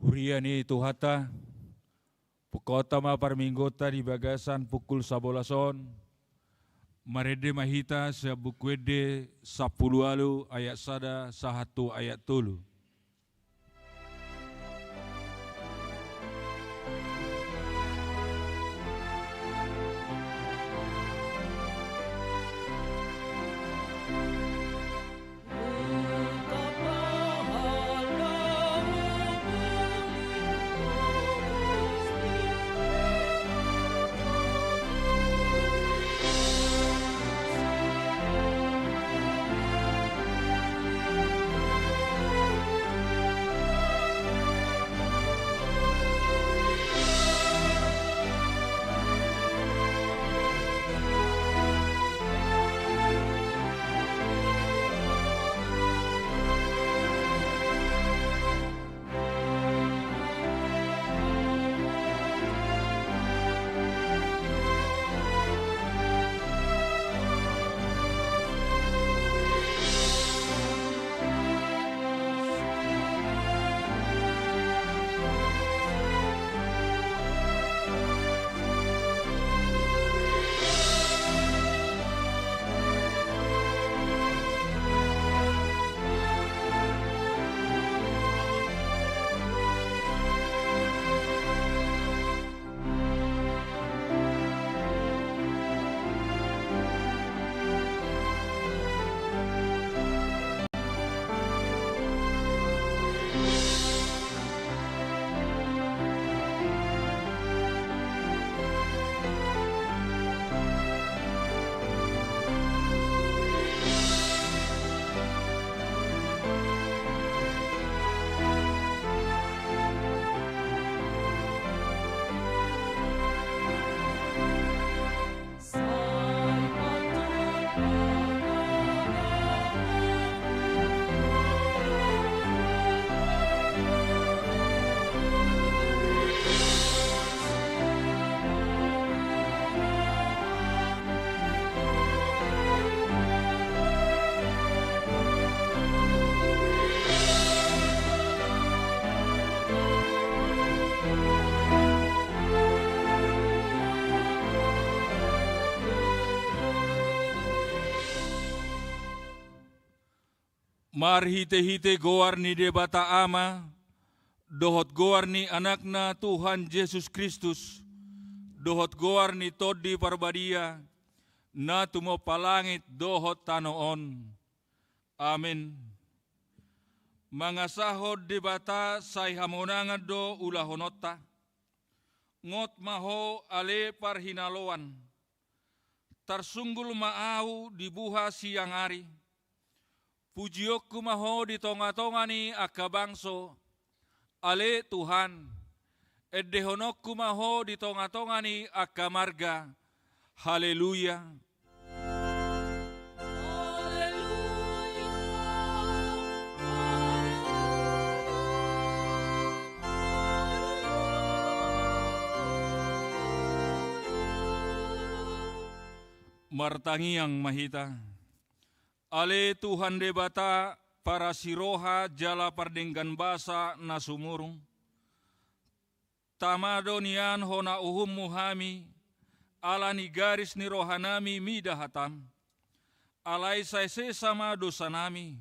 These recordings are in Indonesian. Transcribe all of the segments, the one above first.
Huriani tuhata, pukotama parminggota di bagasan pukul 11, marede mahita sabukwede 10 ayat sada 1 ayat 3. Mar hite-hite goar ni debata ama, dohot goar ni anakna Tuhan Yesus Kristus, dohot goar ni todi parbadia, na tumo palangit dohot tanoon. Amin. Mangasahod debata say hamonangan do ulahonota, ngot maho ale parhinaloan, tarsunggul maau dibuha siang hari, pujiok kumaho di tonga-tonga ni akabangso, ale Tuhan, edehonok kumaho di tonga-tonga ni akamarga, haleluya. Martangiang mahita, ale Tuhan debata para siroha jala pardenggan basa na sumurung. Tamadonian hona uhum muhami, ala ni garis ni rohanami midahatam. Alay say sama dosa nami,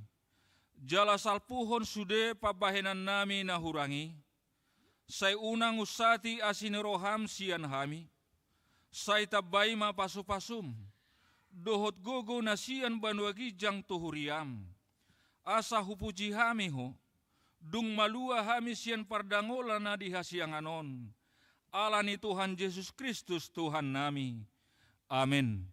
jala salpuhon sude pabahenan nami nahurangi. Say unang usati asin roham sian hami, say tabay mapasupasum. Dohot gogo nasian banwagi jang tuhuriam. Asa hupuji hami ho, dung malua hami sian pardangola na dihasianganon. Ala ni Tuhan Yesus Kristus Tuhan nami. Amin.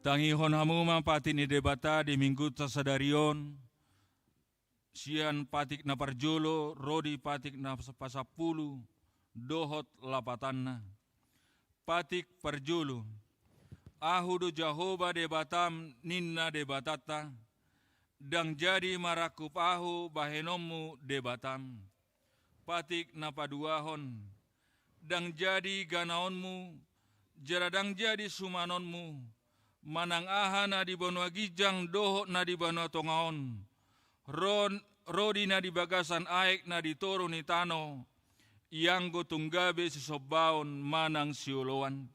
Tangihon hamuma pati ni debata di minggu tasadarion, sian patik na parjolo, rodi patik na pasapulu, dohot lapatanna. Patik parjolo, ahudu Jahoba debatam ninna debatata, dang jadi marakup ahu bahenomu debatam. Patik na paduahon, dang jadi ganaonmu, jaradang jadi sumanonmu, manang aha na di banua gijang dohot na di banua tongaon, rodi na di bagasan aek na di toro ni tano, yang go tunggabe si sobaon manang sioloan.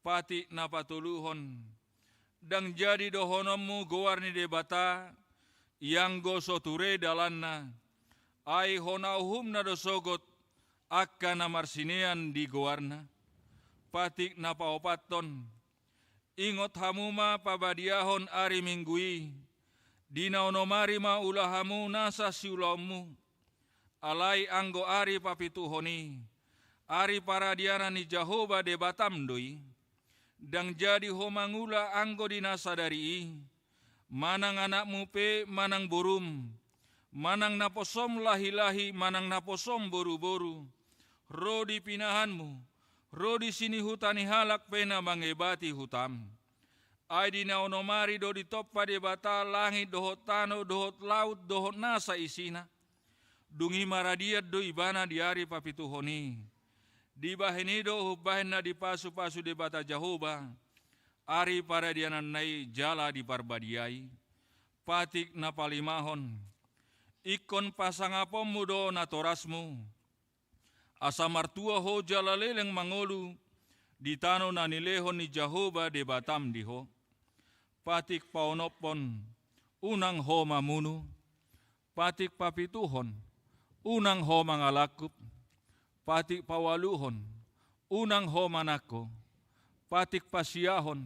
Patik na patuluhon, dang jadi dohonommu goar ni debata, yang go soture dalanna, ai honauhum na dosogot, akka na marsinean di goarna. Patik na paopaton, ingot hamuma pabadiahon ari minggui, dina onomari ma ulahamu nasa siulamu, alai anggo ari papituhoni, ari paradiana ni Jahoba debatam doi, dang jadi homangula anggo dinasa dari, manang anakmu pe manang borum, manang naposom lahi-lahi, manang naposom boru-boru, rodi pinahanmu, rodi sini hutani halak pena mangebati hutam. Ai dina onomari do ditoppa debata langit dohot tano dohot laut dohot nasa isina. Dungi maradiat do ibana diari papituhoni. Di bahenido hubahena di pasu-pasu debata Jahoba. Ari paradianan nai jala di parbadiai. Patik na palimahon. Ikon pasangapom mudo na torasmu. Asa martua ho jalaleleng mangolu. Di tano na nilehon ni Jahoba debatam diho. Patik paonopon. Unang ho mamunu. Patik papituhon. Unang ho mangalakup. Patik pawaluhon. Unang ho manako. Patik pasiyahon.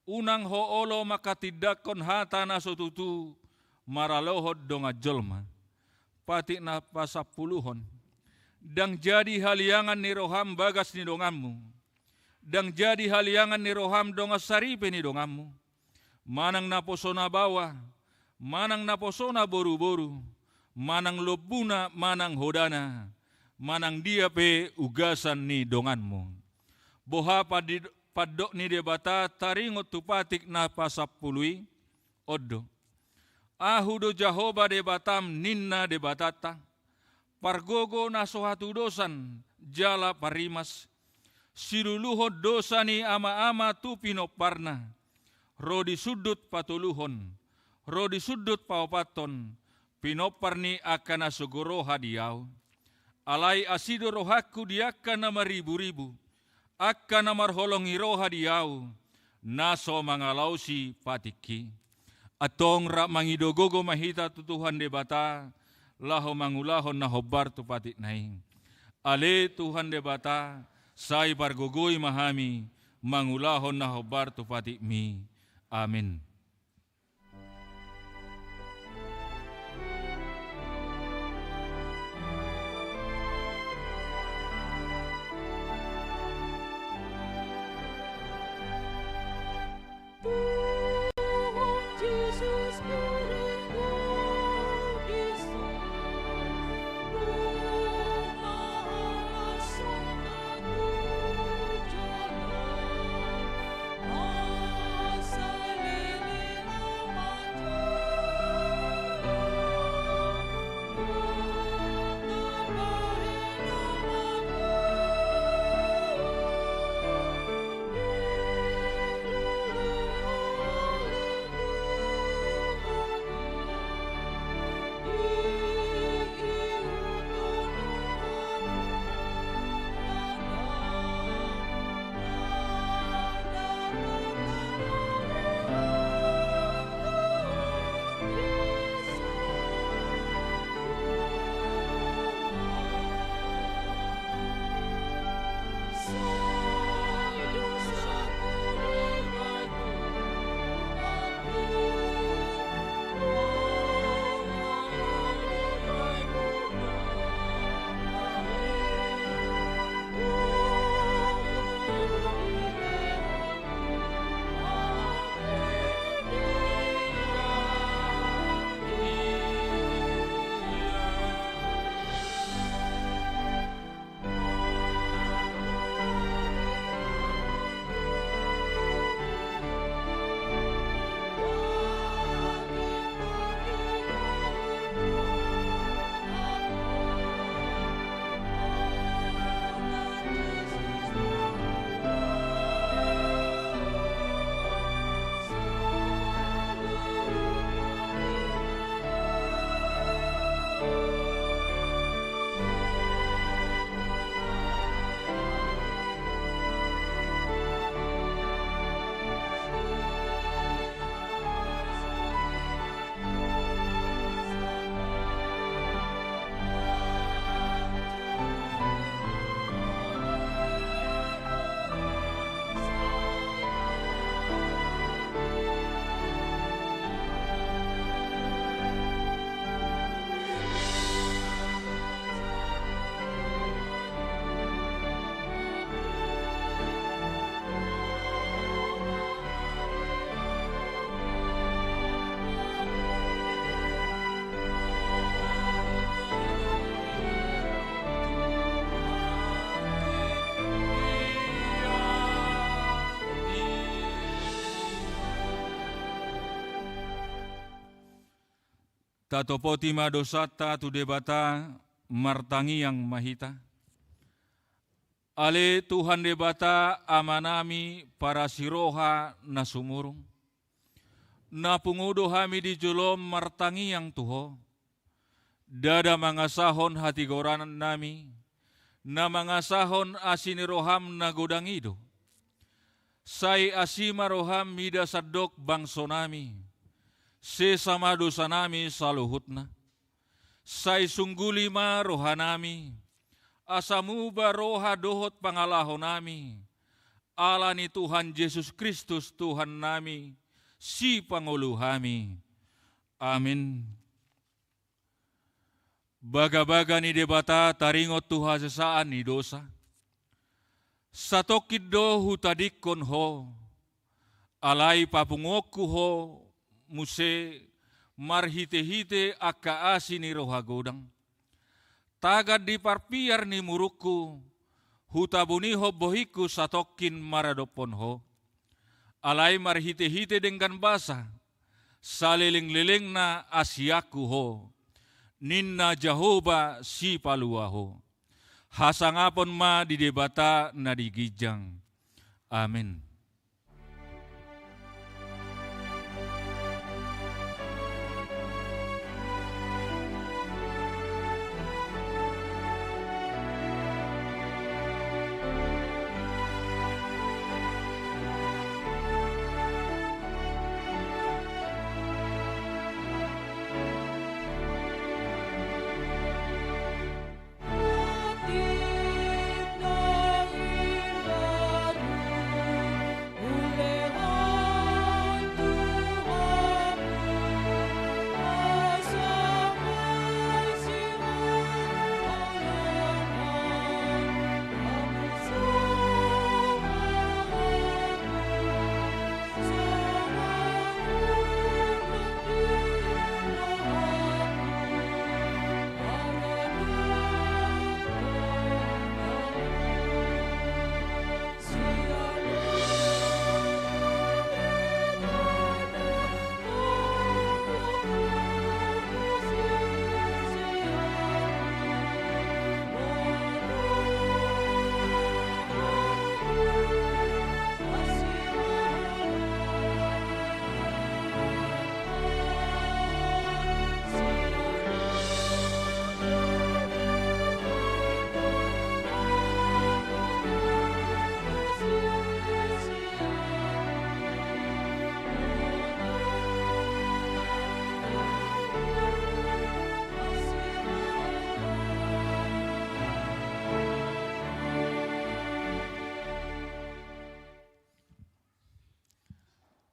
Unang ho olo makatidakon hata na sotutu. Maralohod donga jolma. Patik na pasapuluhon. Dang jadi haliangan ni roham bagas ni dongammu. Dang jadi haliangan ni roham donga saripe ni dongammu. Manang naposona bawa. Manang naposona boru-boru. Manang lobuna, manang hodana. Manang dia pe ugasan ni donganmu. Boha padok ni debata taringot tupatik na pasapului. Odo. Ahudo Jahoba debatam ninna debatata. Pargogo na sohatu dosan jala parimas. Siluluhod dosa ni ama-ama tu pinoparna. Rodi sudut patuluhon. Rodi sudut paupaton. Pinoparni akan asugoro hadiau. Alai asido rohaku diakan nama ribu-ribu. Akan nama holongi roha diau. Naso mangalausi patiki. Atong rak mangidogogo mahita tutuhan debata. Laho mangulahon na hobar tu patik naing. Ale Tuhan debata. Sai pargogoi mahami. Mangulahon na hobar tu patik mi. Amin. Hallelujah. tatopoti madosata tu debata martangi yang mahita. Ale Tuhan debata amanami para siroha na sumurung. Na pungudo hami di julom martangi yang tuho. Dada mangasahon hati goranan nami. Na mangasahon asiniroham na godangido. Sai asima roham mida sadok bangso nami. Sesama dosa nami saluhutna. Sai sunggulima rohanami. Asamu baroha dohot pangalaho nami. Allah ni Tuhan Yesus Kristus Tuhan nami. Si pangulu kami. Amin. Baga-baga ni debata taringot Tuhan sesaan ni dosa. Satokid do hutadikon ho. Alai papungoku ho. Muse marhite-hite akka asi ni roha godang. Tagad di parpiar ni muruku, hutabuni ho bohiku satokin maradopon ho. Alai marhite-hite dengan basa, saliling-liling na asyaku ho. Ninna Jehovah si palua ho. Hasangapon ma di debata na digijang. Amin.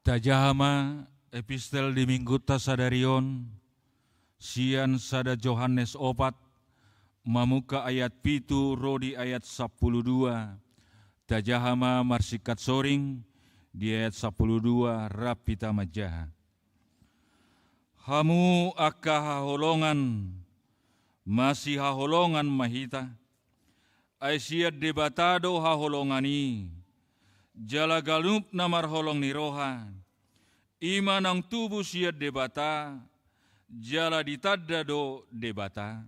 Tajahama epistel di minggu tasadarion, sian sada Johannes opat, mamuka ayat pitu rodi ayat 12, tajahama marsikat soring di ayat 12 rapita majaha. Hamu akka haholongan, masih haholongan mahita, aisyad debatado haholongani, jala galup namar holong ni roha, iman ang tubuh siat debata, jala ditadda do debata.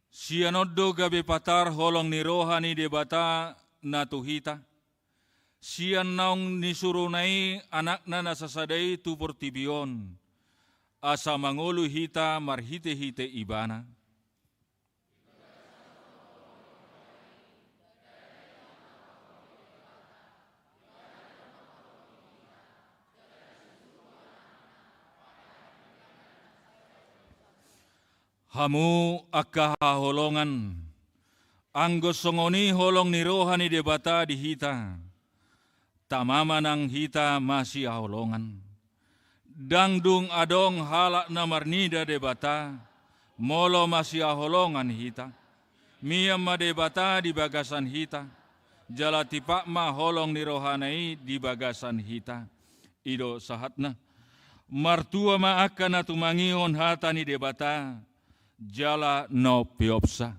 Sianoddo gabe patar holong ni roha ni debata na tuhita. Sian naong nisurunai anakna nasasadai tu portibion. Asa mangulu hita marhite-hite ibana. Hamu akka haholongan, anggo songoni holong ni roha ni debata di hita, tamama nang hita masih haholongan. Dangdung adong halak namarnida debata, molo masih haholongan hita. Miyam ma debata di bagasan hita, jala tipak ma holong ni rohanai di bagasan hita. Ido sahatna, martua ma akan atumangion hata ni debata, jala no piopsa.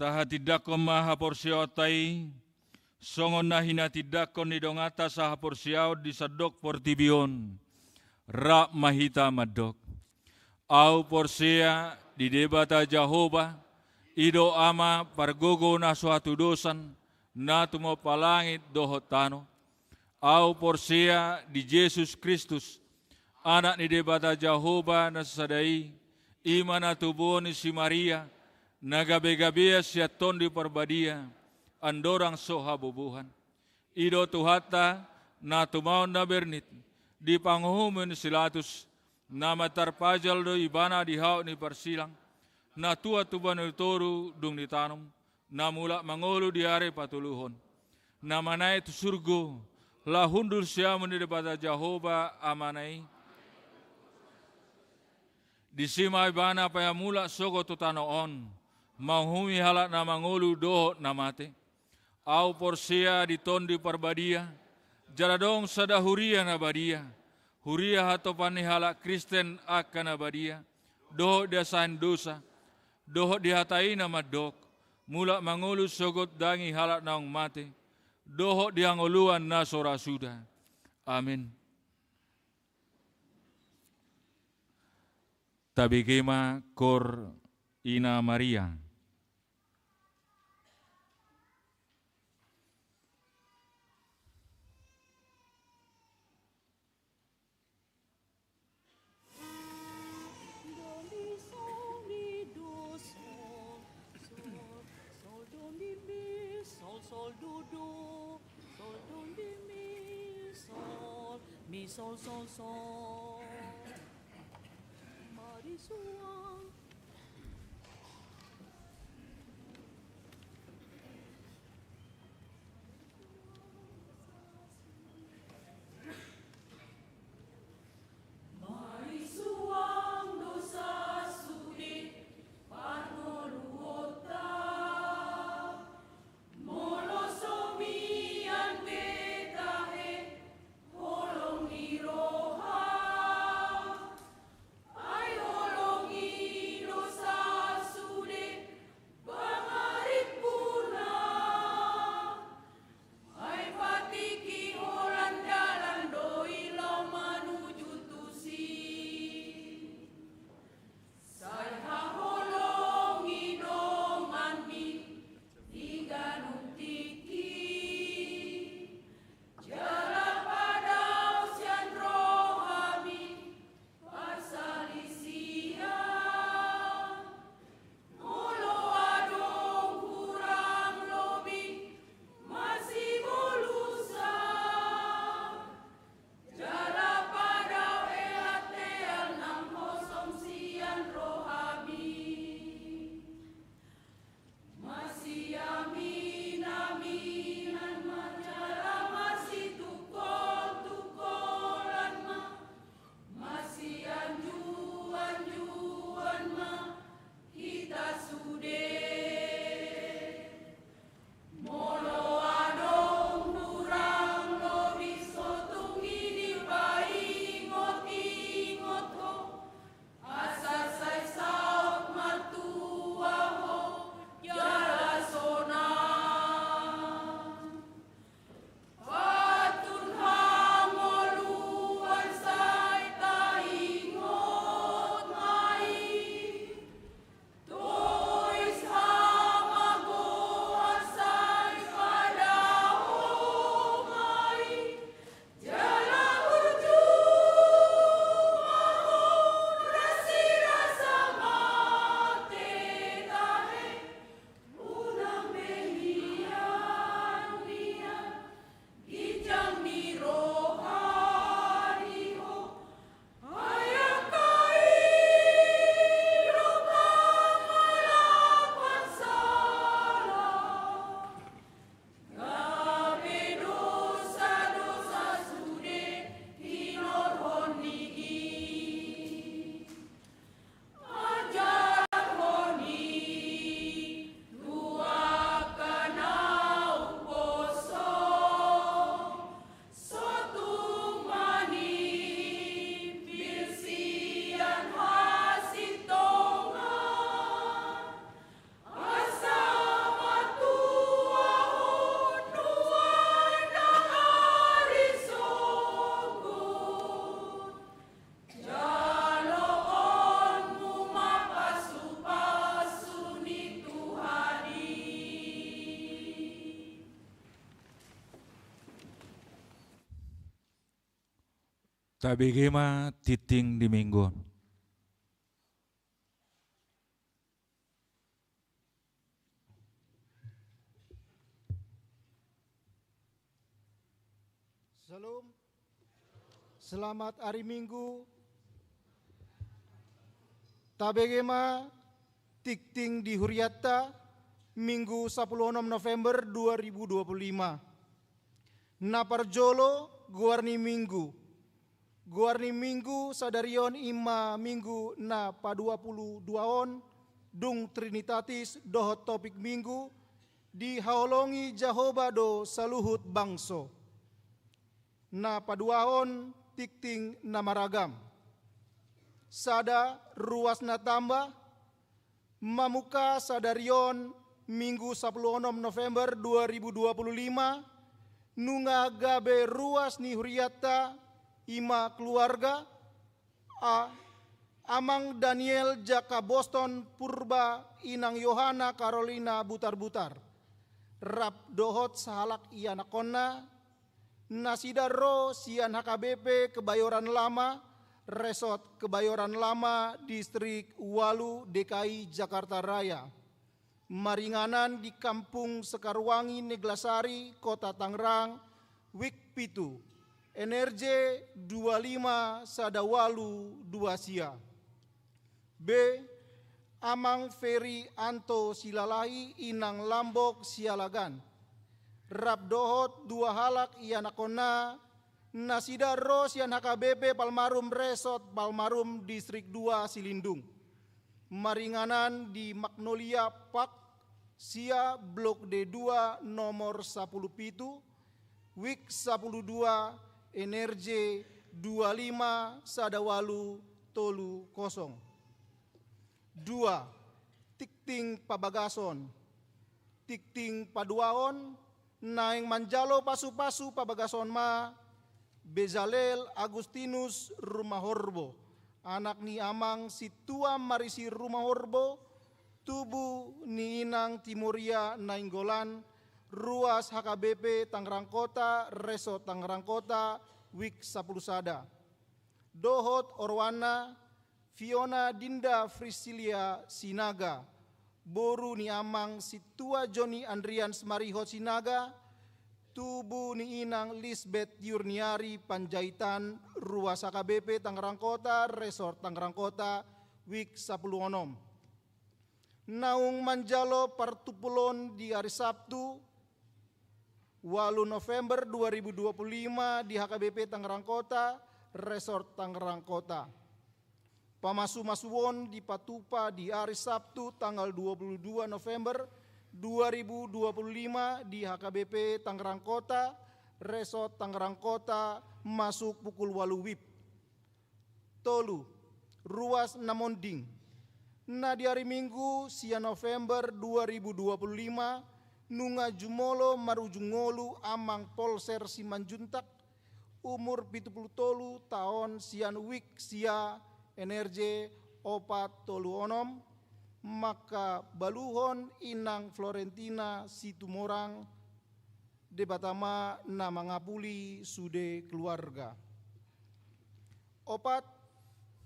taha tidakon maha porsiotai, songon nahina tidakon ni dongata saha porsiao di sadok portibion, rak mahita madok. Au porsia di debata Jehovah, ido ama pargogo na suatu dosan, na tumo palangit dohotano. Au porsia di Yesus Kristus, anak ni debata Jehovah na sadai, imana tubuh ni si Maria, nagabe-gabea siaton di perbadia, andorang soha bubuhan. Ido tuhata na tumaw na bernit, di panghumun silatus, na matarpajal do ibana di hao ni persilang, na tua tuban toru dung ditanum, na mula mangolu di are patuluhon, na manai tu surgo, la hundur siamun di depan Jehovah amanai. Di sima ibana paya mula sogo tutanoon, manghumi halak na mangolu doho na mate. Au porsia di tondi parbadia, jaradong sada huria na badia, huria hatopani halak Kristen akan na badia, doho dasain dosa, doho dihatai na madok, mula mangolu sogot dangi halak naong mate, doho diangoluan na sora sudah. Amin. Tabigema kor ina Maria. Sol, sol, sol. Marisuang. Holongi Tabege ma titing di minggu. Salam. Selamat hari Minggu. Tabegema tikting di Huriatta Minggu 16 November 2025. Naparjolo guarni Minggu. Guarni Minggu sadarion ima Minggu na pa 22 on dung Trinitatis dohot topik Minggu di haolongi Jahoba do saluhut bangso. Na paduahon tikting na maragam. Sada ruas na tamba, mamuka sadarion Minggu 16 November 2025, nunga gabe ruas ni Huriatta ima keluarga, Amang Daniel Jaka Boston Purba Inang Yohana Carolina Butar-Butar, Rap dohot sahalak ianakonna, Nasidaro Sian HKBP Kebayoran Lama, Resort Kebayoran Lama, Distrik Walu, DKI Jakarta Raya. Maringanan di Kampung Sekarwangi, Neglasari, Kota Tangerang, Wik Pitu. Energi 25 Sadawalu 2 Sia. B. Amang Ferry Anto Silalahi Inang Lambok Sialagan. Rap dohot 2 halak ianakona, Nasida Rosian HKBP Palmarum Resort Palmarum Distrik 2 Silindung. Maringanan di Magnolia Park Sia Blok D2 nomor 10 Pitu, Wik 12, Energi 25 Sadawalu Tolu Kosong. 2. Tikting Pabagason. Tikting Paduaon, Naing Manjalo Pasu-Pasu Pabagason ma, Bezalel Agustinus Rumahorbo, anak ni Amang Situa Marisi Rumahorbo, tubuh ni Inang Timoria Nainggolan, ruas HKBP Tangerang Kota, Resort Tangerang Kota, Wik 10 Sada. Dohot Orwana, Fiona Dinda Frisilia Sinaga, boru ni Amang Situa Joni Andrian Marihot Sinaga, tubuh ni Inang Lisbeth Yurniari Panjaitan, ruas HKBP Tangerang Kota, Resort Tangerang Kota, Wik 10 Onom. Naung Manjalo Partupulon di hari Sabtu 8 November 2025 di HKBP Tangerang Kota, Resort Tangerang Kota. Pamasu-masuwon di Patupa di hari Sabtu tanggal 22 November 2025 di HKBP Tangerang Kota, Resort Tangerang Kota, masuk pukul 8 WIB. Tolu, ruas Namonding. Nah di hari Minggu sia November 2025, nunga jumolo marujungolu Amang Polser Simanjuntak, umur 70 tahun sian wik sia energi opat tolu onom, maka baluhon Inang Florentina Situmorang debatama na mangapuli sude keluarga. Opat,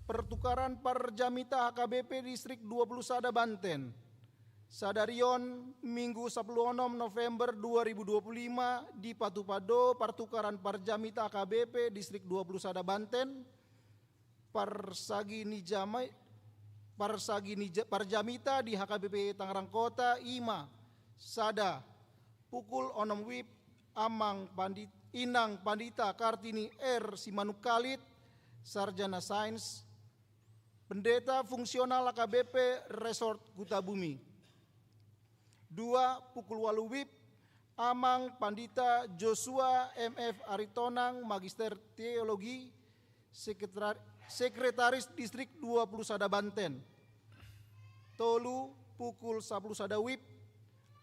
pertukaran parjamita HKBP Distrik 20 Sada Banten. Sadarion Minggu 10 November 2025 di Patupado pertukaran parjamita HKBP Distrik 20 Sada Banten. Parjamita di HKBP Tangerang Kota Ima Sada pukul 6 WIB Amang Inang Pandita Kartini R Simanukalit Sarjana Sains Pendeta Fungsional HKBP Resort Kutabumi. 2 pukul 8 WIB Amang Pandita Joshua MF Aritonang Magister Teologi Sekretaris Distrik 20 Sada Banten. Tolu pukul 10 Sada WIB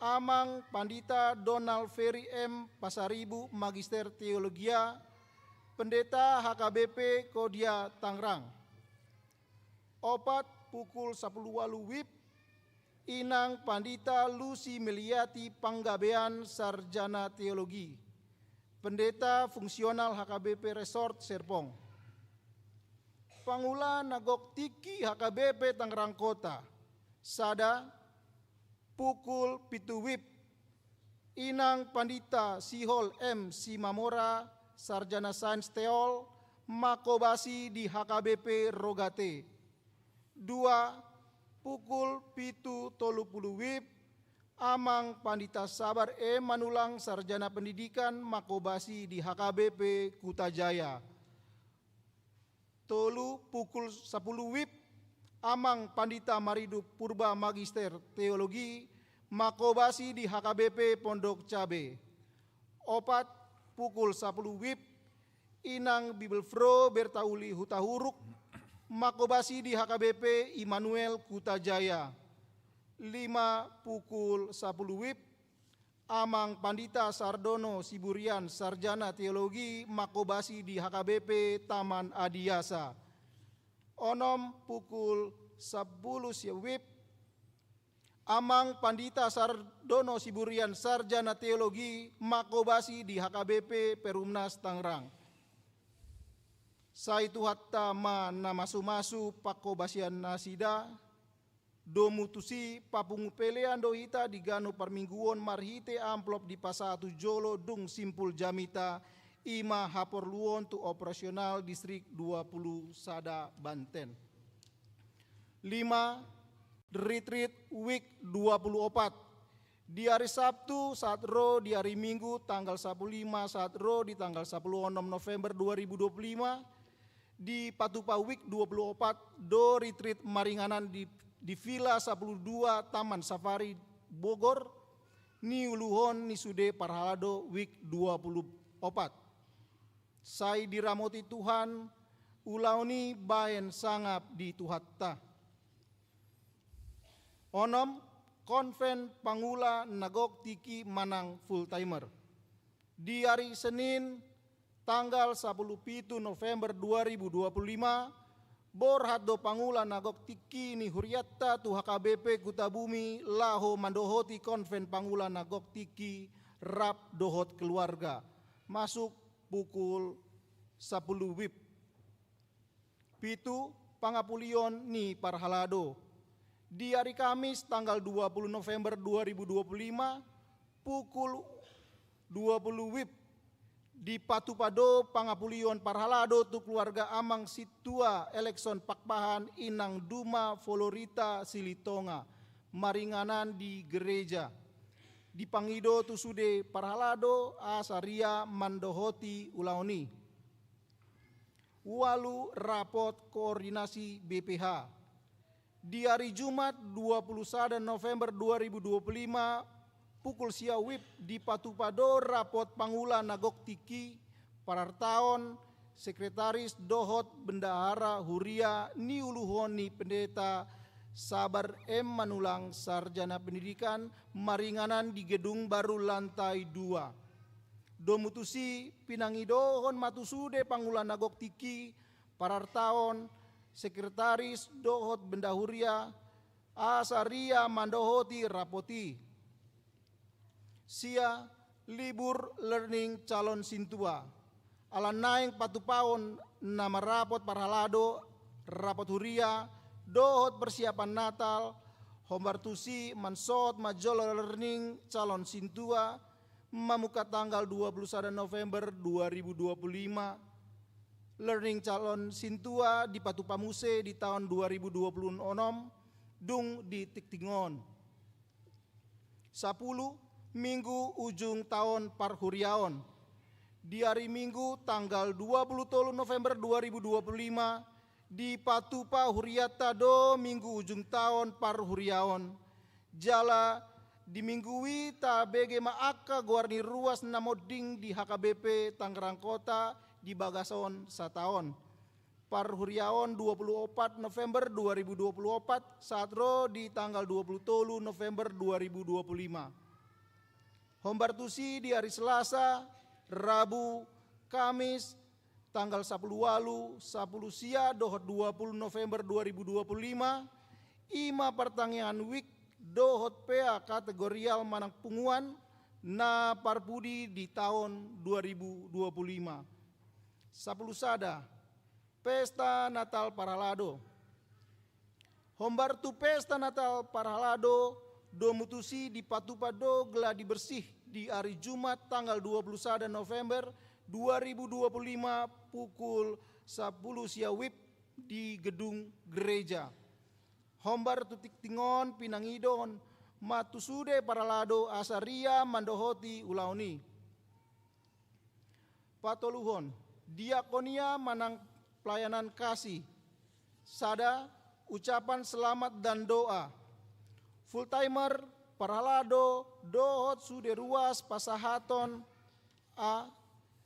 Amang Pandita Donald Ferry M Pasaribu Magister Teologia Pendeta HKBP Kodia Tangerang. 4 pukul 10 WIB Inang Pandita Lucy Meliati Panggabean Sarjana Teologi Pendeta Fungsional HKBP Resort Serpong. Pangula Nagok Tiki HKBP Tangerang Kota. Sada pukul 7 WIB. Inang Pandita Sihol M. Simamora, Sarjana Sains Teol, Makobasi di HKBP Rogate. 2 pukul 7.30 WIB. Amang Pandita Sabar E. Manulang, Sarjana Pendidikan, Makobasi di HKBP Kutajaya. 3 pukul 10 WIB. Amang Pandita Maridu Purba Magister Teologi, Makobasi di HKBP Pondok Cabe. 4 pukul 10 WIB. Inang Bibelfro Bertauli Hutahuruk, Makobasi di HKBP Immanuel Kutajaya. 5 pukul 10 WIB. Amang Pandita Sardono Siburian, Sarjana Teologi, Makobasi di HKBP Taman Adiasa. 6 pukul 10 WIB. Amang Pandita Sardono Siburian, Sarjana Teologi, Makobasi di HKBP Perumnas Tangerang. Saitu hatta mana masu-masu Pakobasian Nasida, domutusi papungupelean dohita digano parmingguon marhite amplop di pasatu jolo dung simpul jamita ima haporluon tu operasional distrik 20 Sada Banten. 5. Retreat Week 24. Di hari Sabtu saat ro di hari Minggu tanggal 15 saat ro di tanggal 16 November 2025 di Patupa Week 24 do retreat maringanan di Villa 12 Taman Safari Bogor ni uluhon ni sude parhalado Week 24. Sai diramoti Tuhan ulauni baen sangap di tuhatta. 6. Konven Pangula Nagok Tiki Manang Full Timer. Di hari Senin tanggal 17 November 2025 Borhado Pangula Nagok Tiki ni Huriatta tu HKBP Kutabumi Laho Mandohoti Konven Pangula Nagok Tiki Rap Dohot Keluarga. Masuk pukul 10 WIB. 7. Pangapulion ni Parhalado. Di hari Kamis tanggal 20 November 2025 pukul 20 WIB di Patupado Pangapulion Parhalado tu keluarga Amang Situa Elekson Pakpahan Inang Duma Florita Silitonga maringanan di gereja. Di Pangido tu sude Parhalado Asaria Mandohoti Ulaoni. 8 rapot koordinasi BPH. Di hari Jumat 21 November 2025 pukul sia WIB di Patupado rapot Pangula Nagok Tiki Parartaon Sekretaris Dohot Bendahara Huria Niuluhoni Pendeta Sabar M. Manulang Sarjana Pendidikan maringanan di Gedung Baru lantai 2. Domutusi Pinangidohon Matusude Pangula Nagok Tiki Parartaon Sekretaris Dohot Bendahuria Asaria Mandohoti Rapoti. Sia libur learning calon Sintua. Alan naing Patupaon nama rapot Parhalado rapot Huria Dohot persiapan Natal Hombartusi Mansot Majol learning calon Sintua Mamuka tanggal 21 November 2025. Learning calon Sintua di Patupamuse di tahun 2026 dung di Tiktingon. 10. Minggu ujung tahun Parhuriaon. Di hari Minggu tanggal 20 November 2025 di Patupa Huriata do Minggu ujung tahun Parhuriaon. Jala diminggui ta bege maaka guarni ruas namoding di HKBP Tangerang Kota di Bagason Sataon. Parhuriaon 24 November 2024 saat ro di tanggal 20 November 2025. Hombartusi di hari Selasa, Rabu, Kamis, tanggal 10 walu, 10 sia dohot 20 November 2025, ima pertanyaan week dohot PA kategorial manang punguan na parpudi di tahun 2025. 10 sada, Pesta Natal Paralado. Hombar tu pesta Natal Paralado do mutusi di Patupado geladi bersih di hari Jumat tanggal 21 November 2025 pukul 10 siawip di gedung gereja. Hombar tu tiktingon pinangidon matusude Paralado asaria mandohoti ulaoni. Patoluhon, diakonia manang pelayanan kasih, sada ucapan selamat dan doa. Full timer Paralado dohot sude ruas pasahaton a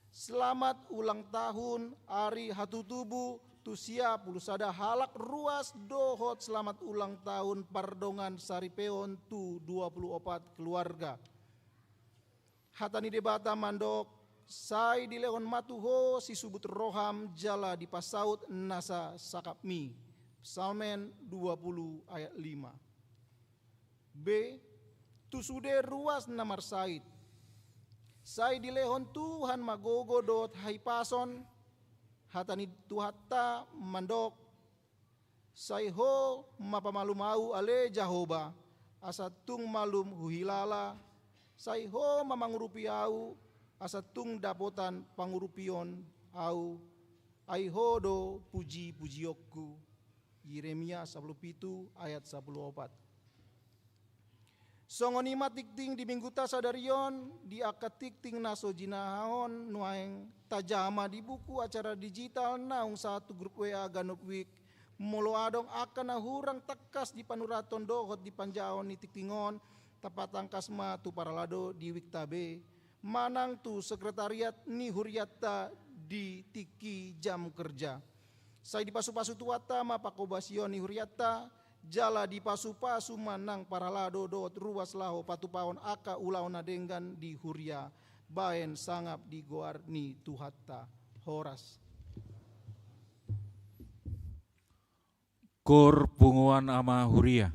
selamat ulang tahun hari hatutubu tusia pulusada halak ruas dohot selamat ulang tahun pardongan saripeon tu 24 keluarga. Hatani debata mandok sai di leon matuho si subut roham jala di pasaut nasa sakapmi. Psalmen 20 ayat 5. B. Tusude ruas namar sait. Sai di lehon Tuhan magogo dot haipason. Hatani tuhatta mandok. Sai ho mapamalumau ale Jahoba. Asatung malum huhilala. Sai ho mamangurupiau. Asatung dapotan pangurupion au aihodo puji-pujiokku. Yeremia 17 ayat 14. Songonima tikting di mingguta sadarion di akat tikting naso jinahon nuaeng tajama di buku acara digital naung satu grup WA ganop week molo adong akan nahurang takas di panuraton dohot di panjaon ni tiktingon tapat angkas ma tu Paralado di week tabe. Manang tu sekretariat ni huriatta di tiki jam kerja. Saya di pasu-pasu tuata ma pakobasion ni huriatta jala di pasu-pasu manang Paralado dot ruas laho patupaon aka ulaona denggan di huria baen sangap di goar ni tuhatta horas. Kor punguan ama huria.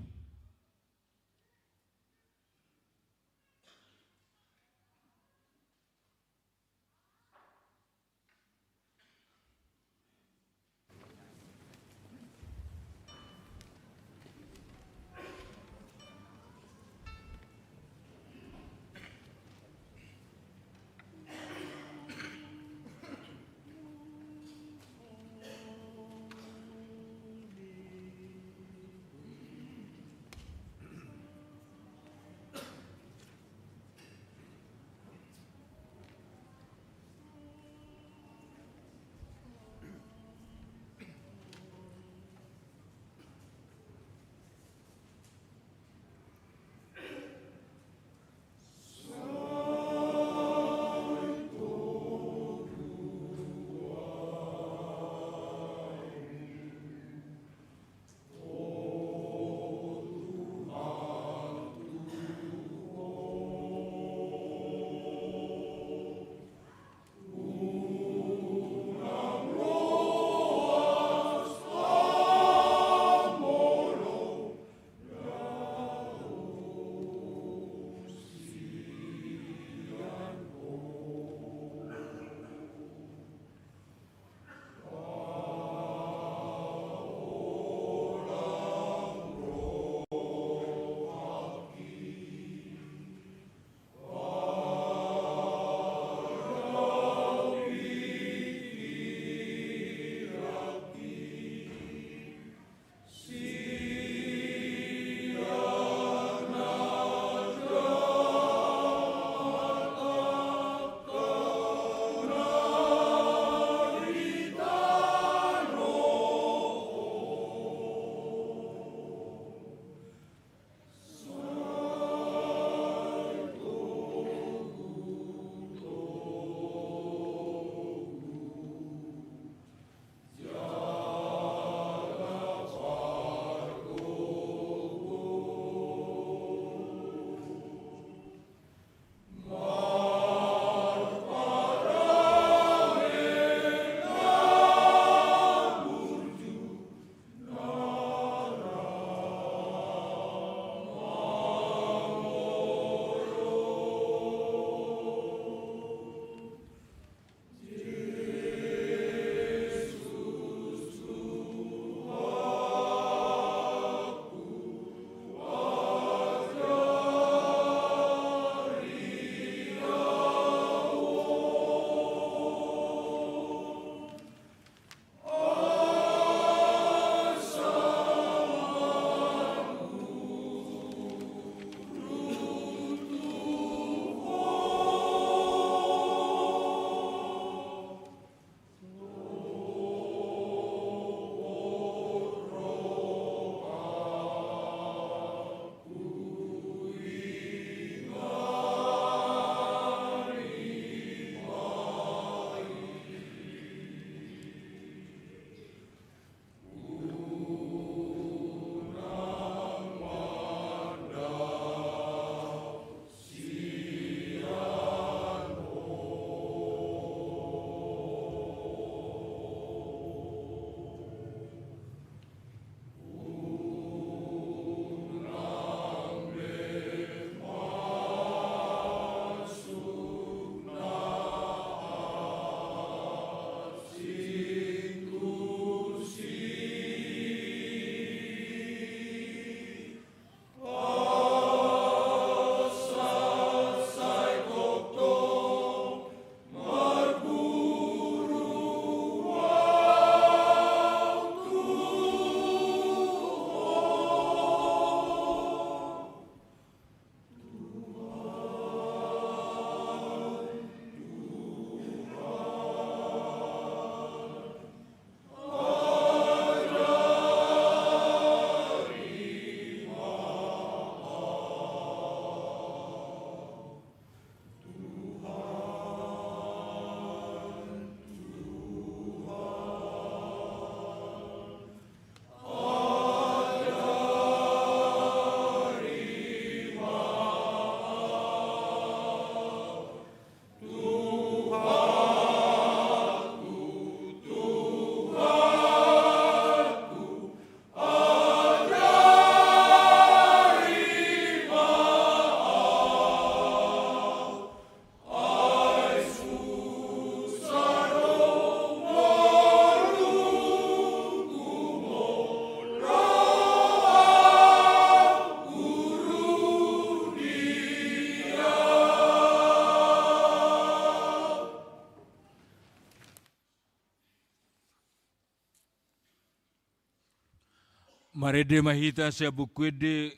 Marede mahita sia bukuede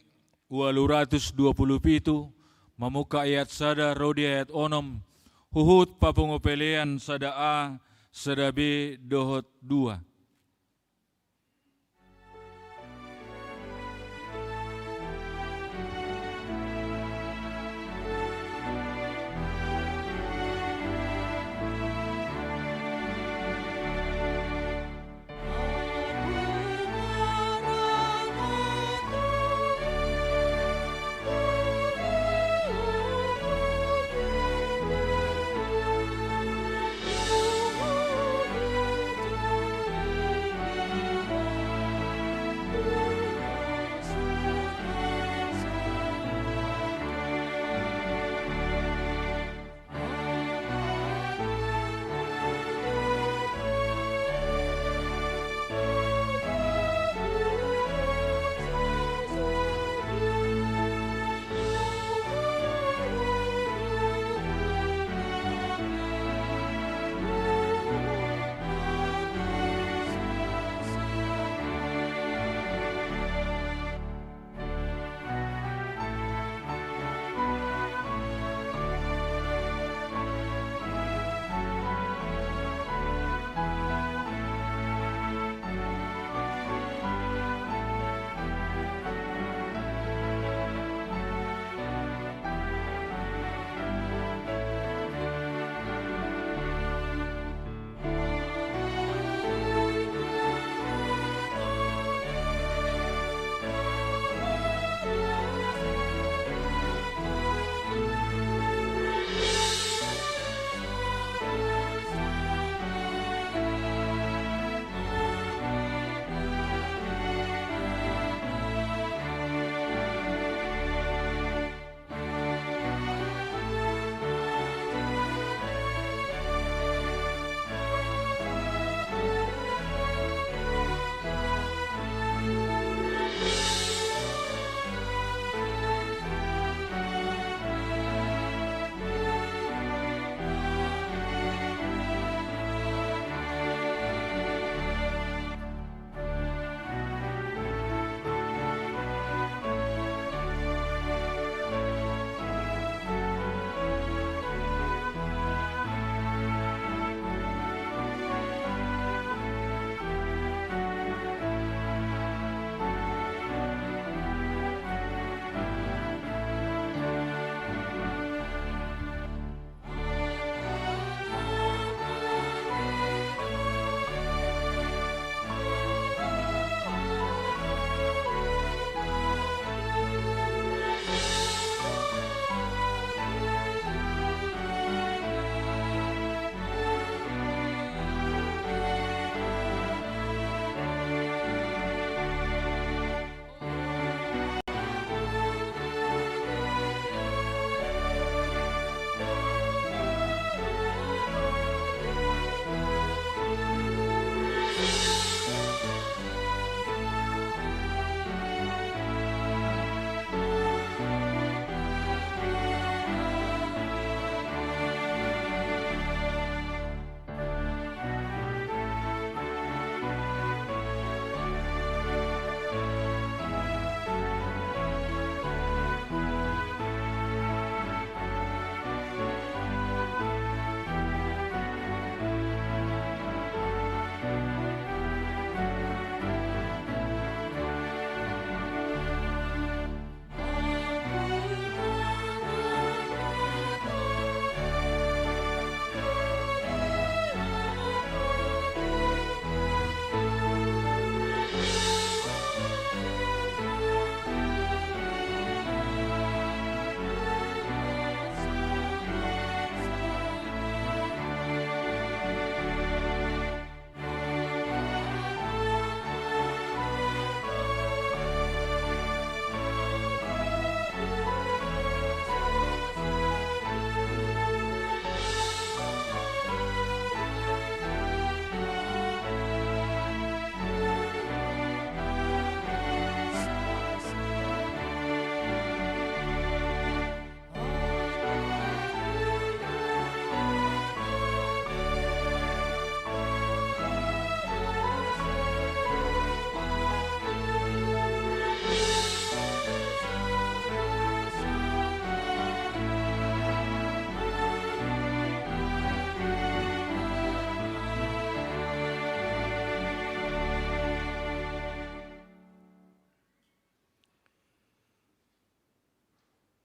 827 mamuka ayat sada rodi ayat onom huhut papungopelean sada A sada B dohot 2.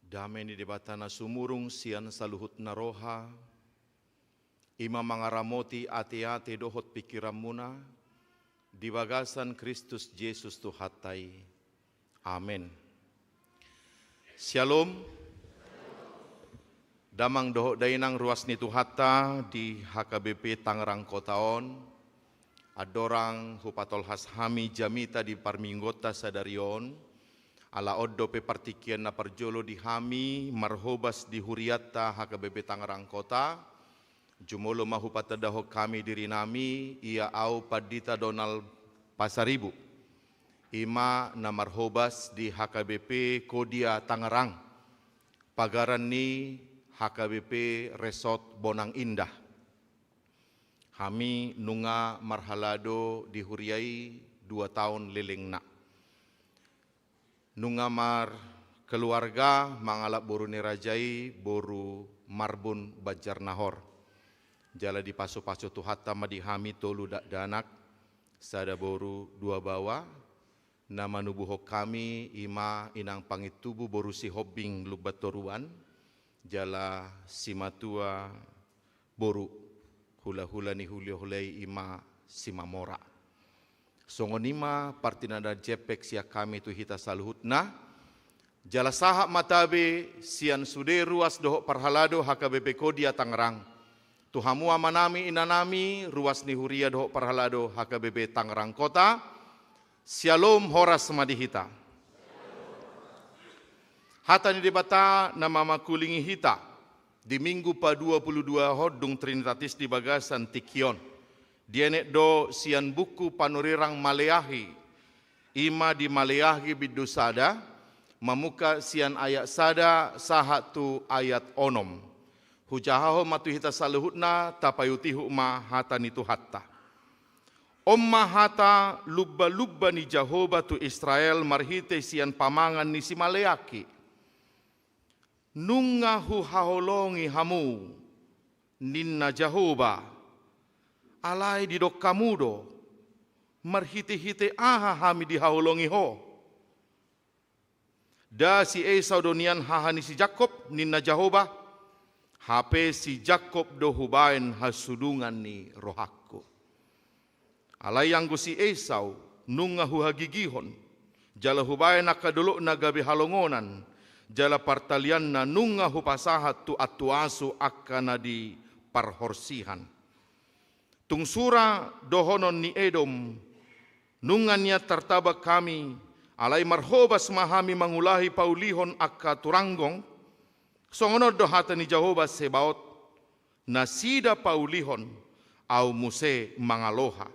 Damai di debatana sumurung sian saluhut naroha. Ima mangaramoti ate-ate dohot pikiran muna. Di bagasan Kristus Yesus Tuhatai. Amin. Shalom. Damang dohot dainang ruas ni Tuhata di HKBP Tangerang Kotaon. Adorang hupatol hashami jamita di parminggota sadarion. Ala oddo pe partikian na parjolo di hami marhobas di huriata HKBP Tangerang Kota. Jumolo mahupata daho kami diri nami ia au padita Donald Pasaribu. Ima na marhobas di HKBP Kodia Tangerang. Pagaran ni HKBP Resort Bonang Indah. Kami nunga marhalado di huriai 2 tahun lelengna. Nungamar keluarga mangalap boru nerajai boru marbun bajar nahor. Jala di paso-paso Tuhata madihami tolu dak danak sada boru 2 bawa. Nama nubuhok kami ima inang pangitubu boru si hobbing lubatoruan. Jala si matua boru hula-hula ni hulio-hulai ima si mamora. Songonima partinada jepek sia kami tu hita saluhutna. Jala sahak matabe sian sude ruas dohok parhalado HKBP Kodia Tangerang. Tuhamua manami inanami ruas ni huria dohok parhalado HKBP Tangerang Kota. Shalom horas madihita. Hata ni debata nama makulingi hita. Di minggu pa 22 hodung Trinitatis di bagasan Tikion. Dienek do sian buku panurirang Maleahi. Ima di Maleahi bidusada. Mamuka sian ayat sada sahatu ayat onom. Hujahaho matu hita saluhutna tapayutihu ma hata nitu hatta. Omma hata lubba-lubba ni Jehovah tu Israel marhite sian pamangan ni si Maleaki. Nunga hu haholongi hamu ninna Jehovah. Alai di dok kamudo, marhite-hite aha hami dihaulongi ho. Da si Esau donian hahani si Jakob ninna Jehovah, hape si Jakob do hubain hasudungan ni rohakku. Alai anggo si Esau nunga huhagigihon, jala hubain akaduluk na gabi halongonan, jala partalian na nunga hupasahat tu atuasu akana di parhorsihan. Tungsura dohonon ni Edom, nungannya tertabak kami, alai marhobas mahami mangulahi paulihon akka turanggong, songonod dohata ni Jehovah Sebaot, nasida paulihon, au muse mangaloha.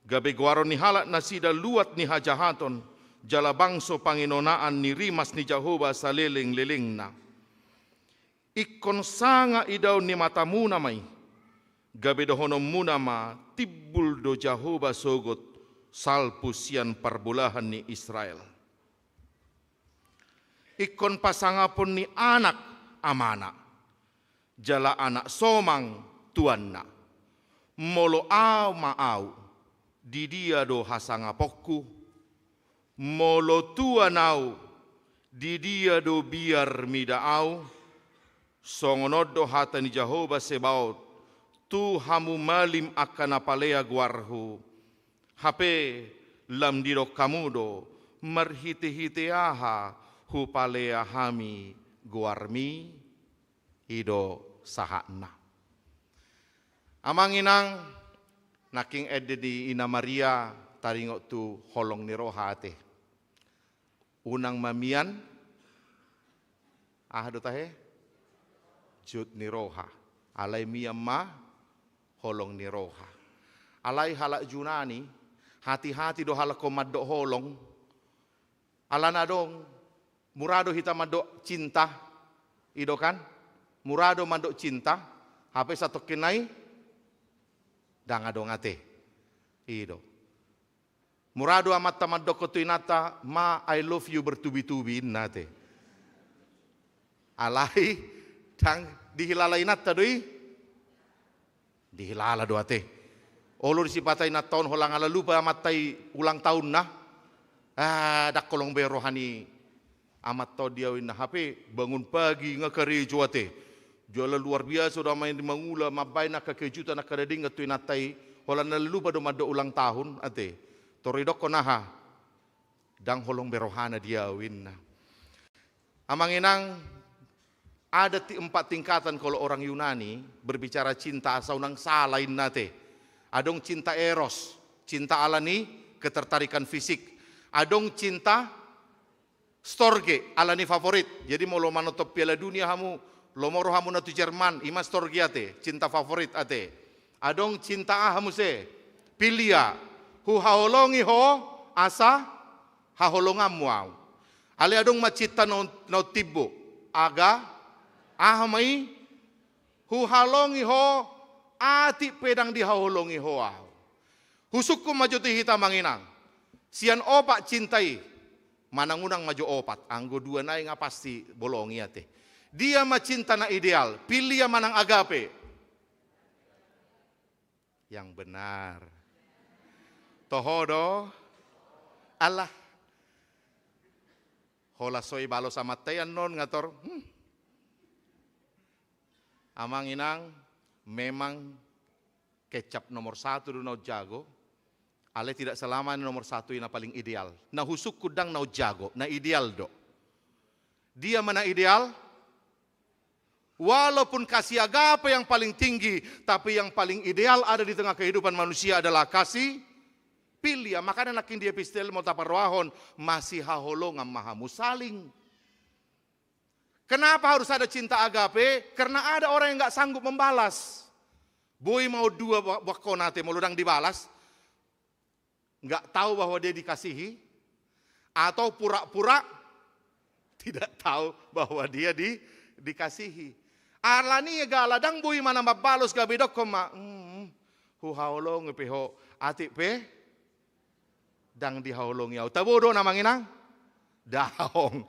Gabe guaron ni halak nasida luat ni hajahaton, jala bangso panginonaan ni rimas ni Jehovah saleleng-lelengna. Ikon sanga idaw ni matamu namay, gabe dohonom munama tibbul do Jehovah sogot salpusian parbulahan ni Israel. Ikon pasangapon ni anak amana, jala anak somang tuanna, molo au maau, di dia do hasangapokku, molo tuanau, di dia do biar midaau, songonodo hata ni Jehovah Sebaot, tu hamu malim akan apalea guarhu. Hape lam dirok kamudo marhite-hite aha hupalea hami guarmi ido sahakna. Amanginang naking ede di Ina Maria taringok tu holong ni rohate. Unang mamian do tahe jut ni roha. Alai miyamma holong ni roha. Alai halak junani, hati-hati do halak komadok holong. Alana dong, murado hita madok cinta, ido kan? Murado madok cinta, hape satu kenai, dang adong ate, ido. Murado amat tamadok kotuinata, ma I love you bertubi-tubi nate. Alai, dang dihilalai nata doi, dihilala doa te. Olo disipatai na tahun holang ala lupa matai ulang tahun na. Dak kolong be rohani Amat tau dia wina HP, bangun pagi ngakari cuate. Jualan luar biasa udah main di mangula, mabai nak kejutan nak kadading ngatuin natai. Holan lalu pada mado ulang tahun ate. Toridok konaha. Dang holong berohana dia wina. Amang inang ada 4 tingkatan kalau orang Yunani berbicara cinta asal nang salain nate. Adong cinta eros, cinta alani, ketertarikan fisik. Adong cinta storge, alani favorit. Jadi mau lo manotop piala dunia hamu, lo moro hamu natu Jerman, ima storge ate, cinta favorit ate. Adong cinta hamu se, pilia, hu haolongi ho, asa haholongam wow. Ale adong macita no tibo, aga, ahamai, hu halongi ho, ati pedang di haolongi ho wow. Husukku maju hita manginang, sian opak cintai, manangunang maju opat, anggo 2 naing pasti bolongi ate. Dia macinta na ideal, pilih yang manang agape. Yang benar. Tohodo, Allah. Hola soy balo sama tayan non ngator. Amang inang, memang kecap nomor 1 dunau jago. Ale tidak selama nomor 1 yang paling ideal. Na husuk kudang na jago, na ideal do. Dia mana ideal? Walaupun kasih agape yang paling tinggi, tapi yang paling ideal ada di tengah kehidupan manusia adalah kasih pilia. Makanya nakin di epistel mau taparwahon masih haholongam mahamu saling. Kenapa harus ada cinta agape? Karena ada orang yang nggak sanggup membalas. Boy mau 2 wakonate mau ludang dibalas. Nggak tahu bahwa dia dikasihi, atau pura-pura tidak tahu bahwa dia dikasihi. Alani galadang bui mana mabalos gabidok koma, hu haolong peho ati pe, dang di haolong yau. Tabodo namang inang, daong.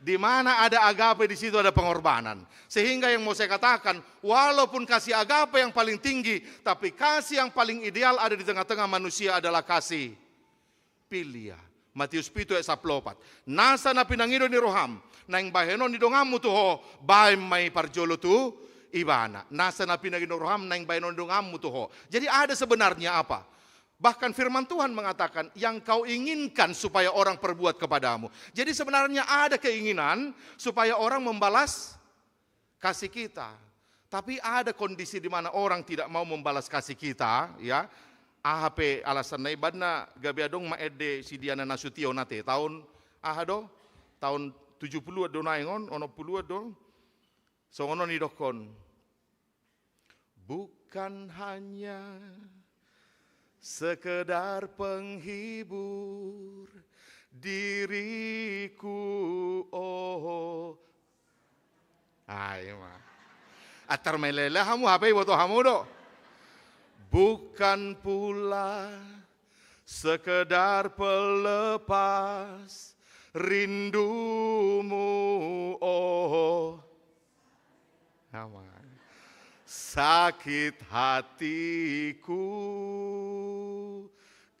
Di mana ada agape di situ ada pengorbanan. Sehingga yang mau saya katakan, walaupun kasih agape yang paling tinggi, tapi kasih yang paling ideal ada di tengah-tengah manusia adalah kasih pilia. Matius 7 ayat 14. Nasa na pinangido ni Roham, naing bahenon ni dongamu tuho, baim may parjolo tu ibana. Nasa na pinangido Roham, naing bahenon ni dongamu tuho. Jadi ada sebenarnya apa? Bahkan firman Tuhan mengatakan, yang kau inginkan supaya orang perbuat kepadamu. Jadi sebenarnya ada keinginan supaya orang membalas kasih kita. Tapi ada kondisi di mana orang tidak mau membalas kasih kita, ya. AHP alasan na ibadna gabi adong maede si Diana Nasution nate tahun tahun 70 ado naingon ono 10 ado. So ono ni dokon. Bukan hanya sekedar penghibur diriku, oh. Ay, mah. Atar melela hamu HP boto hamu do. Bukan pula sekedar pelepas rindumu, oh. Aman. Sakit hatiku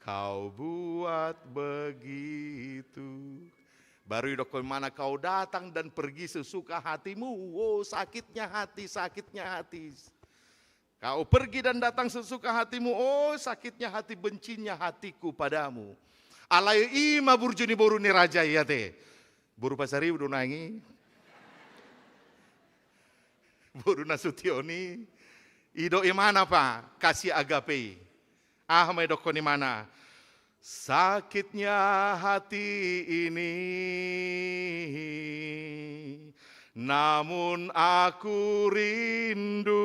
kau buat begitu. Baru dokon mana kau datang dan pergi sesuka hatimu. Oh, sakitnya hati, sakitnya hati. Kau pergi dan datang sesuka hatimu. Oh, sakitnya hati, bencinya hatiku padamu. Alai ima burjuni boru ni raja ya te. Boru pasari udah nangi. Boru Nasution ido imana pa kasih agape. May dokon imana. Sakitnya hati ini, namun aku rindu.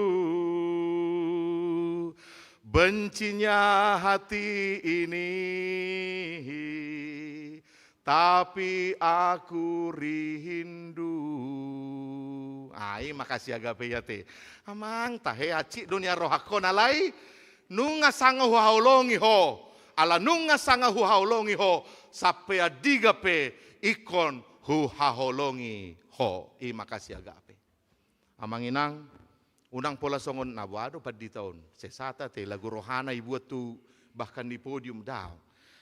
Bencinya hati ini, tapi aku rindu. Ai makasih agape ya te. Amang tahe aci dunia rohako nalai nunga sanga huhaulongi ho. Ala nunga sanga huhaulongi ho sape adigape ikon huhaulongi ho. I makasih agape. Amang inang unang pola songon nabado pad di tahun. Sesata te lagu rohana ibuat tu bahkan di podium daw.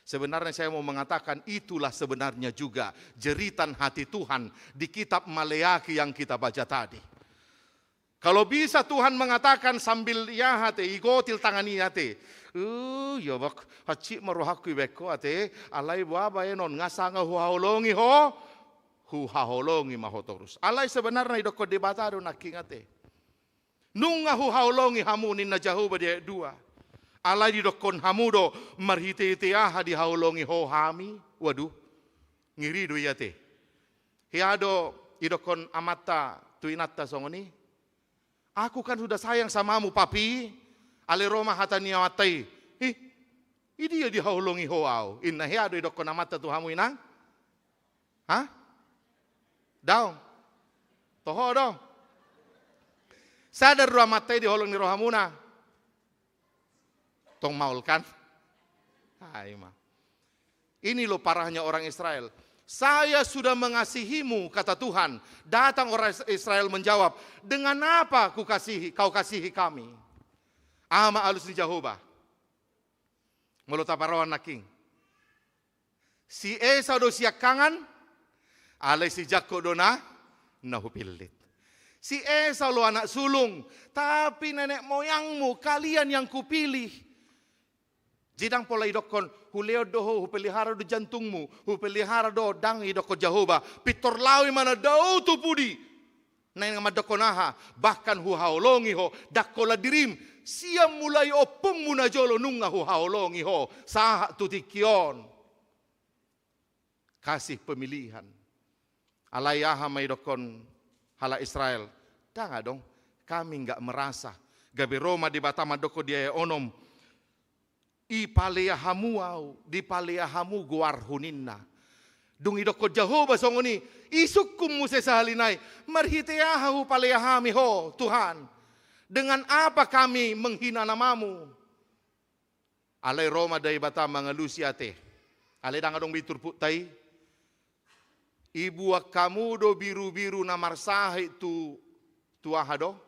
Sebenarnya saya mau mengatakan itulah sebenarnya juga jeritan hati Tuhan di kitab Maleakhi yang kita baca tadi. Kalau bisa Tuhan mengatakan sambil ya hati, igotil tangani hati. Ya bak, haci maruhaku beko hati, alai baba enon ngasanga huhaolongi ho, huhaolongi mahotorus. Alai sebenarnya idoko debatado naking hati. Nunga huhaolongi hamunin na Jehovah dia dua. Alai di dokon hamudo marhite-hite aha di haulongi ho hami. Waduh, ngiri do yate. Hiado idokon amata tuinata songoni. Aku kan sudah sayang samamu papi. Ale Roma hatani awatai. Idi ya di haulongi ho au. Inna hiado idokon amata tu hamu inang. Hah? Daw. Toho do. Sadar do amatai di haulongi rohamuna. Tong maul kan? Ini loh parahnya orang Israel. Saya sudah mengasihimu, kata Tuhan. Datang orang Israel menjawab, dengan apa kau kasihi kami? Ama alus di Jehovah. Mulut aparawan naking. Si Esau do siak kangan, alai si Jakob dona nahupilit. Si Esau lo anak sulung, tapi nenek moyangmu, kalian yang kupilih. Jidang pola idokon huleo doho hupelihara do jantungmu, hupelihara do dang idoko Jehovah, pitor lawi mana dau tu pudi. Nang madokonaha bahkan huhaolongi ho dakola dirim siam mulai opung munajolo nunga huhaolongi ho saha tutikion. Kasih pemilihan. Alayaha maidokon hala Israel. Tanga dong, kami enggak merasa. Gabe Roma di Batama doko dia onom. I paleahamu au, di paleahamu guarhuninna. Dung idoko Jehovah songoni, isukum muse sahalinai, marhiteahu paleahami ho Tuhan. Dengan apa kami menghina namamu? Alai Roma dai bata mangalusiate. Alai dangadong bitur putai. Ibu kamu do biru-biru namarsahi tu ahado,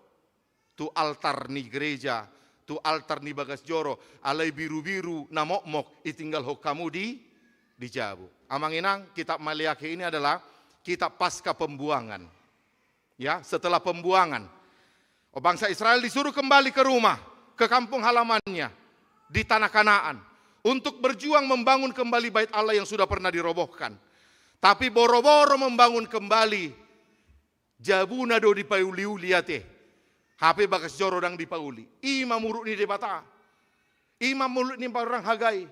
tu altar ni gereja. Tu altar ni bagas joro, alai biru-biru na mok-mok, itinggal ho kamu di jabu. Amang inang, kitab Maleakhi ini adalah kitab pasca pembuangan. Ya, setelah pembuangan. Bangsa Israel disuruh kembali ke rumah, ke kampung halamannya, di tanah Kanaan. Untuk berjuang membangun kembali bait Allah yang sudah pernah dirobohkan. Tapi boro-boro membangun kembali, jabu nado di payuli-uliate. HP bagas joro dang dipauli. Ima muruk ni debata. Ima mulut ni orang Hagai.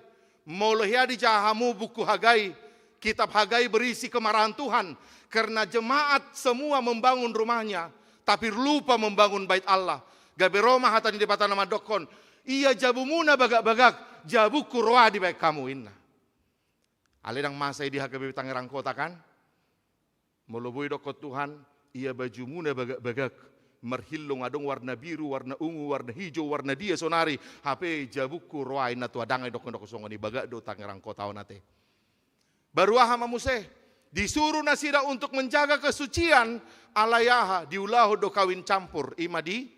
Molohya di jahamu buku Hagai. Kitab Hagai berisi kemarahan Tuhan. Karena jemaat semua membangun rumahnya. Tapi lupa membangun bait Allah. Gabe Roma hata ni debata nama dokon. Iya jabumuna bagak-bagak. Jabu kurwa di baik kamu inna. Aledang masa di HKBP Tangerang Kota kan. Molobui dokot Tuhan. Iya bajumuna bagak-bagak. Merhilung adong warna biru, warna ungu, warna hijau, warna dia sonari. HP jabuku roai na tua dangai dokon songoni baga do Tangerang Kota onate. Baru aha mamuse disuruh nasida untuk menjaga kesucian alayaha diulahu do kawin campur imadi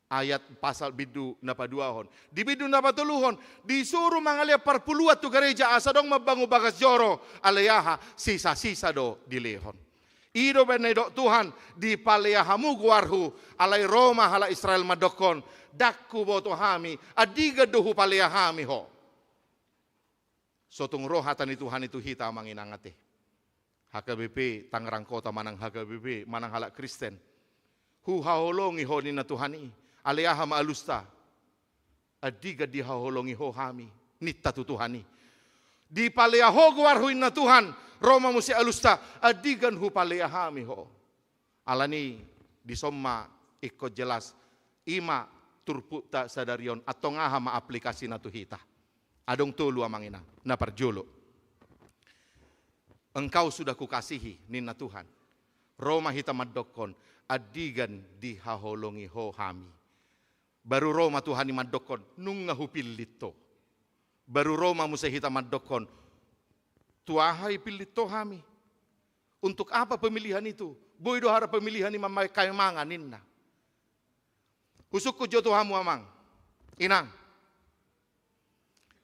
ayat pasal bidu napaduahon. Di bidu napatuluhon disuruh mangalia parpuluat tu gereja asa dong mabangu bagas joro alayaha sisa-sisa do dilehon. Ido benedok Tuhan di paleahamu guarhu alai Roma hala Israel madokon dakku boto hami adiga dohu paleahami ho. Sotung roh hatani Tuhan itu hita manginangate. HKBP Tangerang Kota manang HKBP manang hala Kristen. Hu haholongi ho nina Tuhani aleaha maalusta adiga di haholongi ho hami nitta tu Tuhani. Di paleaho guarhu inna Tuhan. Roma musi alusta adigan hu paleahami ho. Alani disomma ikut jelas ima turputa sadarion atau ngaha ma aplikasi na tuhita. Adong tulu amangina na parjolo. Engkau sudah kukasihi nina Tuhan. Roma hita madokon adigan di haholongi ho hami. Baru Roma Tuhan madokon nunga hupilito. Baru Roma musi hita madokon tuahai pilih tohami. Untuk apa pemilihan itu? Boido harap pemilihan ini mamai kaimangan ninna. Husukku joto hamu amang. Inang.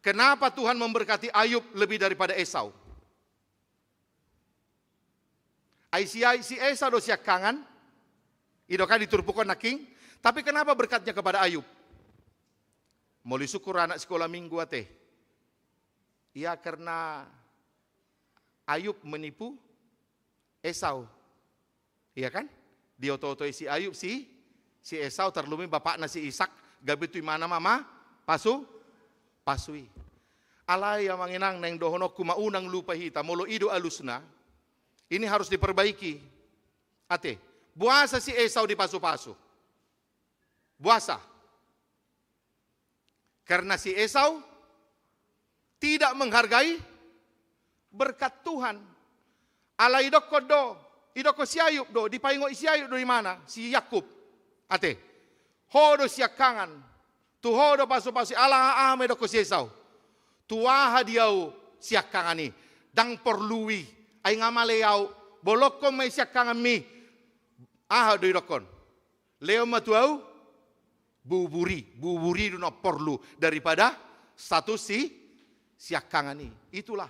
Kenapa Tuhan memberkati Ayub lebih daripada Esau? Si Esau do siak kangan, idokan diturpukon naking, tapi kenapa berkatnya kepada Ayub? Moli syukur anak sekolah minggu ate. Iya karena Ayub menipu Esau. Iya kan? Dia oto-otoi si Ayub si Esau terlumi bapakna si Ishak, gabi tu mana mama? Pasui. Alai yang manginang neng dohono kumaunang lupa hita molo ido alusna. Ini harus diperbaiki. Ate, buasa si Esau di pasu-pasu. Buasa. Karena si Esau tidak menghargai berkat Tuhan. Ala idoko si Ayub do, dipaingo si Ayub do di mana? Si Yakub. Ate, hodo siak kangan. Tuhodo pasu-pasu ala ame doko si Esau. Tuaha diau siak kangani. Dang porlui. Ay ngamaleau. Boloko may siak kangan mi. Aha do idokon. Leo matuau. Buburi do na porlu. Daripada satu si siak kangani. Itulah.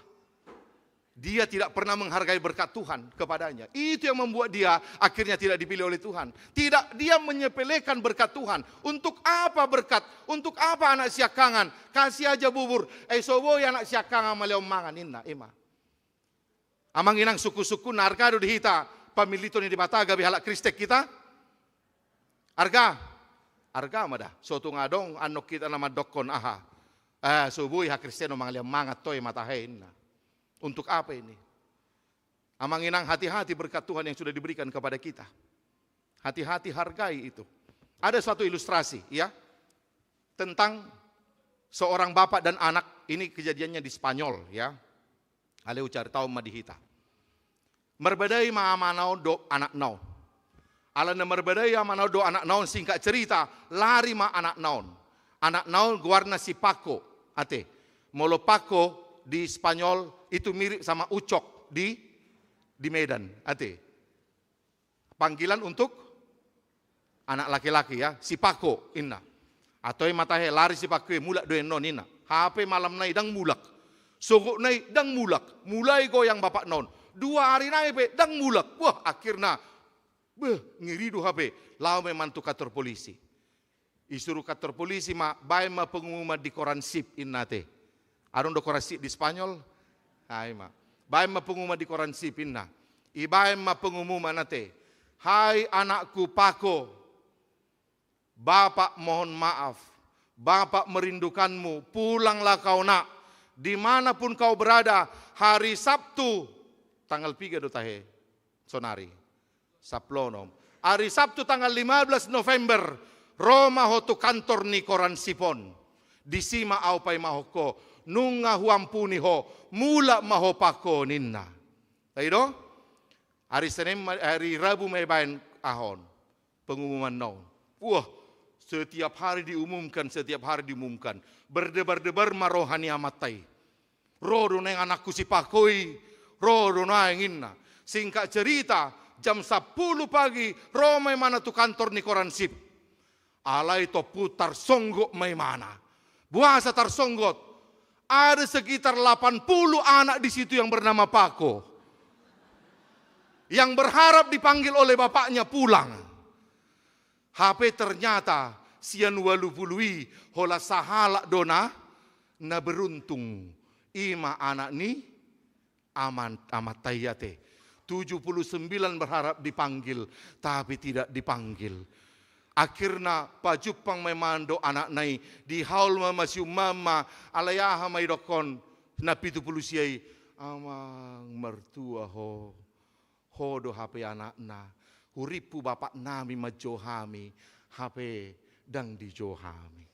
Dia tidak pernah menghargai berkat Tuhan kepadanya. Itu yang membuat dia akhirnya tidak dipilih oleh Tuhan. Tidak, dia menyepelekan berkat Tuhan. Untuk apa berkat? Untuk apa anak siakangan? Kasih aja bubur. Sobo ya anak siakangan maleom mangan inna ema. Amang inang suku-suku narkado dihita. Pamilito ni di Bataga bihalak kristek kita. Arga mada. Soto ngadong anok kita nama dokon aha. Subuhi ha kristeno mangaliam mangat toy matahe inna. Untuk apa ini? Amang inang hati-hati berkat Tuhan yang sudah diberikan kepada kita. Hati-hati hargai itu. Ada suatu ilustrasi ya. Tentang seorang bapak dan anak. Ini kejadiannya di Spanyol ya. Ale ucar tahu madihita. Merbedai ma amanau do anak naon. Ala na merbedai amanau do anak naon singkat cerita. Lari ma anak naon. Anak naon guarna si Paco. Ate. Molo Paco di Spanyol itu mirip sama ucok di Medan. Ate. Panggilan untuk anak laki-laki ya, si Paco inna. Atau matahe lari si Paco mulak doen non inna. HP malam nai dang mulak. Sogok nai dang mulak. Mulai goyang bapak non. 2 hari nai be dang mulak. Wah akhirnya ngiri do HP. Lau memang tu kantor polisi. Isuruh kantor polisi ma bae ma pengumuman di koran sip inna te. Arun do koran sip di Spanyol. Hai ma. Bae ma pengumuman di koran sip inna. Ibae ma pengumuman nate. Hai anakku Paco. Bapak mohon maaf. Bapak merindukanmu. Pulanglah kau nak. Dimanapun kau berada. Hari Sabtu. Tanggal 3 do tahe. Sonari. Saplonom. Hari Sabtu tanggal 15 November. Roma hotu kantor ni koran sipon. Disima au pai mahoko. Nunga huampuni ho. Mula maho Paco ninna. Taido? Hari Rabu may bayan ahon. Pengumuman naon. Wah, setiap hari diumumkan. Berdebar-debar marohani amatai. Rodo na yung anakku si Pacoy. Rodo na yung inna. Singkat cerita, jam 10 pagi, Roma mana tu kantor ni koran sip. Alay to putar songgok may mana. Buasa tarsonggot. Ada sekitar 80 anak di situ yang bernama Paco. Yang berharap dipanggil oleh bapaknya pulang. HP ternyata sian walupului hola sahala dona na beruntung. Ima anak ni amat tayate. 79 berharap dipanggil tapi tidak dipanggil. Akhirnya pajupang may mando anak nai di haul mama sium mama alayaha may dokon na 70 siyay amang mertua hodo HP anak na huripu bapak nami majohami HP dang dijohami.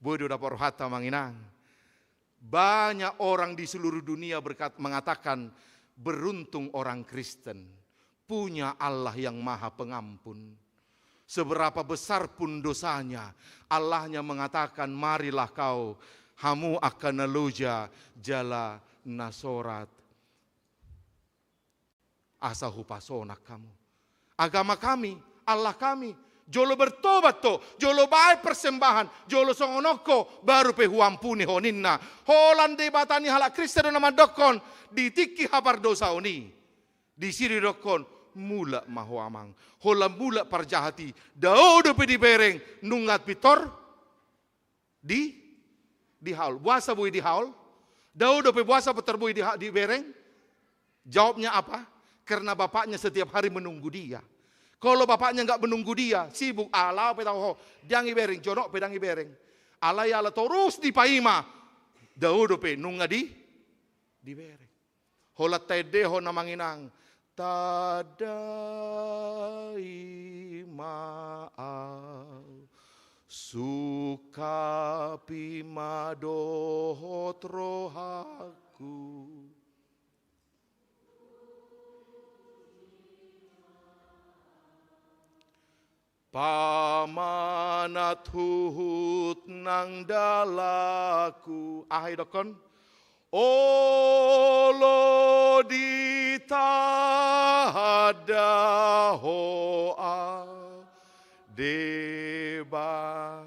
Bodoh dapat rohata manginang. Banyak orang di seluruh dunia mengatakan beruntung orang Kristen punya Allah yang Maha Pengampun. Seberapa besar pun dosanya, Allahnya mengatakan, marilah kau, hamu akan naluja jala nasorat. Asahu pasonak kamu. Agama kami, Allah kami, Jolo bertobat to, jolo baik persembahan, jolo songonoko baru pe huampuni honinna. Holan debatani halak Kristen nama dokon ditiki hapar dosa oni. Di sini dokon mula mahuamang. Hola mula parjahati. Daudo pe di bereng nungat pitor di haul. Buasa bui di haul. Daudo pe buasa peterbui di bereng. Jawabnya apa? Karena bapaknya setiap hari menunggu dia. Kalau bapaknya enggak menunggu dia, sibuk ala pe tahu diangi bereng, jonok pe dangi bereng. Ala ya ala terus di paima. Daudo pe nunga di bereng. Hola tede ho namanginang tadai maal suka pimadohot rohaku. Pamanat huhut nang dalaku. Ahai dokon. Olo ditada hoa deba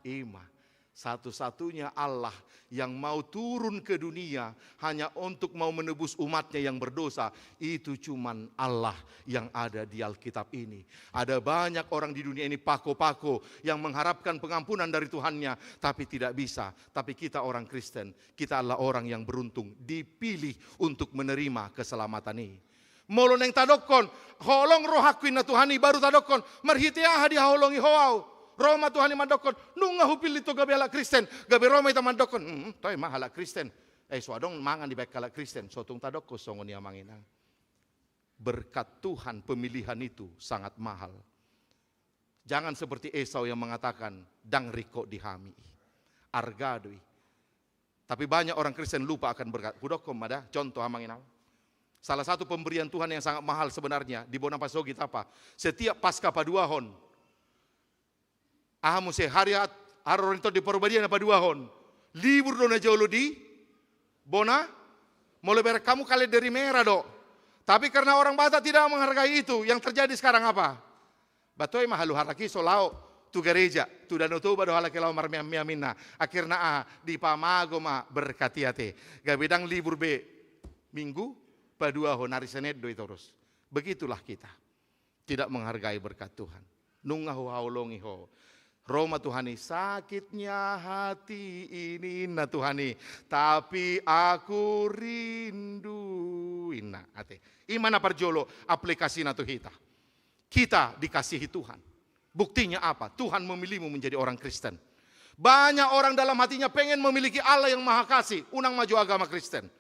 ima. Satu-satunya Allah yang mau turun ke dunia hanya untuk mau menebus umatnya yang berdosa. Itu cuman Allah yang ada di Alkitab ini. Ada banyak orang di dunia ini pako-pako yang mengharapkan pengampunan dari Tuhannya. Tapi tidak bisa. Tapi kita orang Kristen, kita adalah orang yang beruntung. Dipilih untuk menerima keselamatan ini. Molon yang tadokon, holong rohaku na Tuhani baru tadokon. Marhitiah di holongi hoau. Roma Tuhani mandokon, nunga hupil itu gabe ala Kristen, gabe Roma itu mandokon, toy mah ala Kristen, swadong mangan di baik ala Kristen, sotung tadoko songon ya manginang. Berkat Tuhan pemilihan itu sangat mahal. Jangan seperti Esau yang mengatakan, dang riko dihami, argadui. Tapi banyak orang Kristen lupa akan berkat. Budokom ada contoh manginang. Salah satu pemberian Tuhan yang sangat mahal sebenarnya di Bonapasogi apa? Setiap pasca paduahon. Ahamu hari arorinto di perbadian apa 2 hon. Libur dona jauh di Bona. Mulai berak kamu kali dari merah do. Tapi karena orang Batak tidak menghargai itu, yang terjadi sekarang apa? Batoi mahalu haraki solau tu gereja, tu danau tu bado halaki lau marmiamina. Akhirnya di pamago ma berkati ate. Gabedang libur be minggu pa 2 hon hari Senin doi terus. Begitulah kita. Tidak menghargai berkat Tuhan. Nungahu haulongi ho. Roma Tuhani, sakitnya hati ini na Tuhani, tapi aku rinduin na ate. Imana parjolo aplikasi na tuhita. Kita dikasihi Tuhan. Buktinya apa? Tuhan memilihmu menjadi orang Kristen. Banyak orang dalam hatinya pengen memiliki Allah yang maha kasih. Unang maju agama Kristen.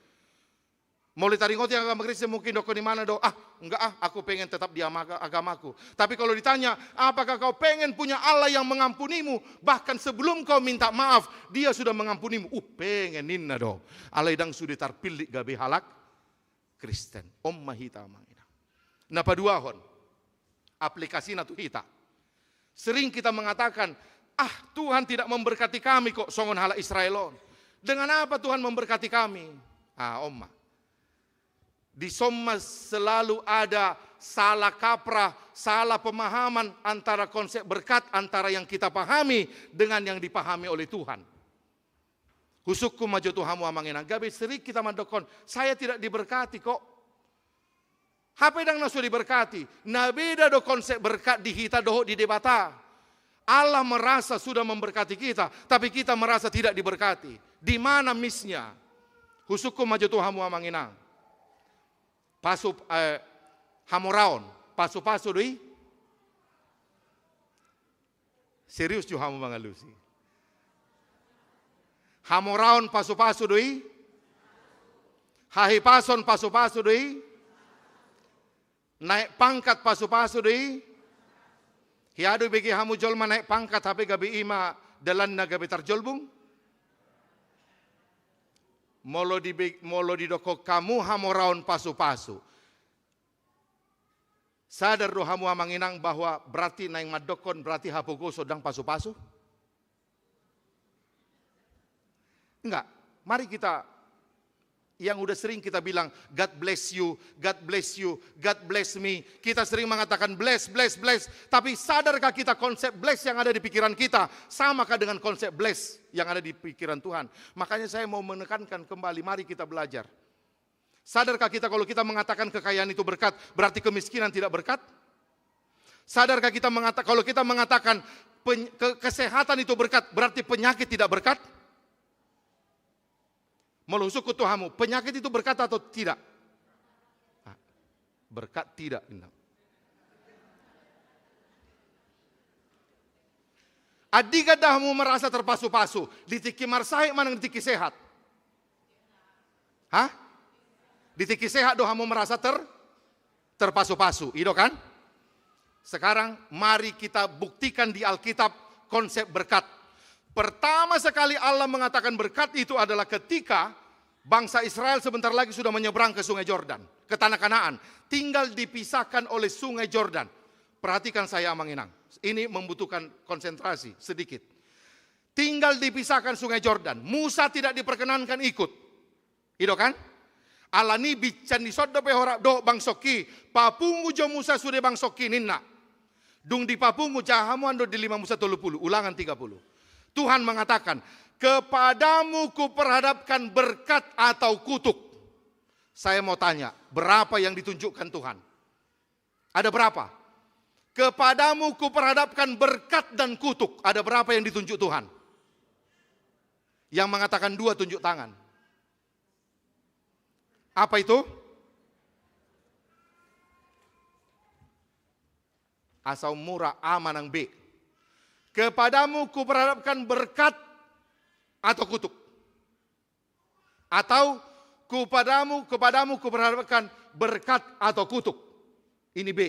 Mulai taringoti agama Kristen mungkin doko di mana do? Enggak aku pengen tetap di agamaku. Tapi kalau ditanya, apakah kau pengen punya Allah yang mengampunimu? Bahkan sebelum kau minta maaf, dia sudah mengampunimu. Pengen ninna do. Allah idang sudah terpilih gabe halak Kristen. Mahita mangina. Napa 2 hon? Aplikasi na tuhita. Sering kita mengatakan, Tuhan tidak memberkati kami kok songon halak Israelon. Dengan apa Tuhan memberkati kami? Omma. Di Soma selalu ada salah kaprah, salah pemahaman antara konsep berkat antara yang kita pahami dengan yang dipahami oleh Tuhan. Husukku maju Tuhamu amanginang. Gabe sering kita mandokon, saya tidak diberkati kok. Apa yang nasu diberkati? Nah beda do konsep berkat di hita doho di debata. Allah merasa sudah memberkati kita, tapi kita merasa tidak diberkati. Di mana misnya? Husukku maju Tuhamu amanginang. Pasu hamoraon, pasu doi. Serius jo hamu mangalusi. Hamoraon pasu doi. Hahipason pasu doi. Naik pangkat pasu doi. Hiadu bagi hamu jolma naik pangkat tapi gabi ima dalan na gabi tarjolbung. Molo di doko kamu hamoraon pasu. Sadar do hamu amanginang bahwa berarti naing madokon berarti hapugo sodang pasu. Enggak, mari kita Yang udah sering kita bilang, God bless you, God bless you, God bless me. Kita sering mengatakan bless, bless, bless. Tapi sadarkah kita konsep bless yang ada di pikiran kita samakah dengan konsep bless yang ada di pikiran Tuhan? Makanya saya mau menekankan kembali, mari kita belajar. Sadarkah kita kalau kita mengatakan kekayaan itu berkat, berarti kemiskinan tidak berkat? Sadarkah kita kalau kita mengatakan kesehatan itu berkat, berarti penyakit tidak berkat? Melusuk ke Tuhanmu, penyakit itu berkat atau tidak? Berkat tidak. Adiga dahmu merasa terpasu-pasu, ditiki marsai manang ditiki sehat. Hah? Ditiki sehat dohamu merasa terpasu-pasu, itu kan? Sekarang mari kita buktikan di Alkitab konsep berkat. Pertama sekali Allah mengatakan berkat itu adalah ketika bangsa Israel sebentar lagi sudah menyeberang ke sungai Yordan, ke tanah Kanaan. Tinggal dipisahkan oleh sungai Yordan. Perhatikan saya Amang Inang, ini membutuhkan konsentrasi sedikit. Tinggal dipisahkan sungai Yordan. Musa tidak diperkenankan ikut. Itu kan? Alani bican di sodo behora do bangsoki. Papungu jo Musa sudah bangsoki ninna. Dung di papungu jahamu ando di 5 Musa 30. Ulangan 30. Tuhan mengatakan, kepadamu kuperhadapkan berkat atau kutuk. Saya mau tanya, berapa yang ditunjukkan Tuhan? Ada berapa? Kepadamu kuperhadapkan berkat dan kutuk. Ada berapa yang ditunjuk Tuhan? Yang mengatakan 2 tunjuk tangan. Apa itu? Asal murah amanang B. Kepadamu kuperhadapkan berkat atau kutuk. Atau kepadamu kuperhadapkan berkat atau kutuk. Ini B.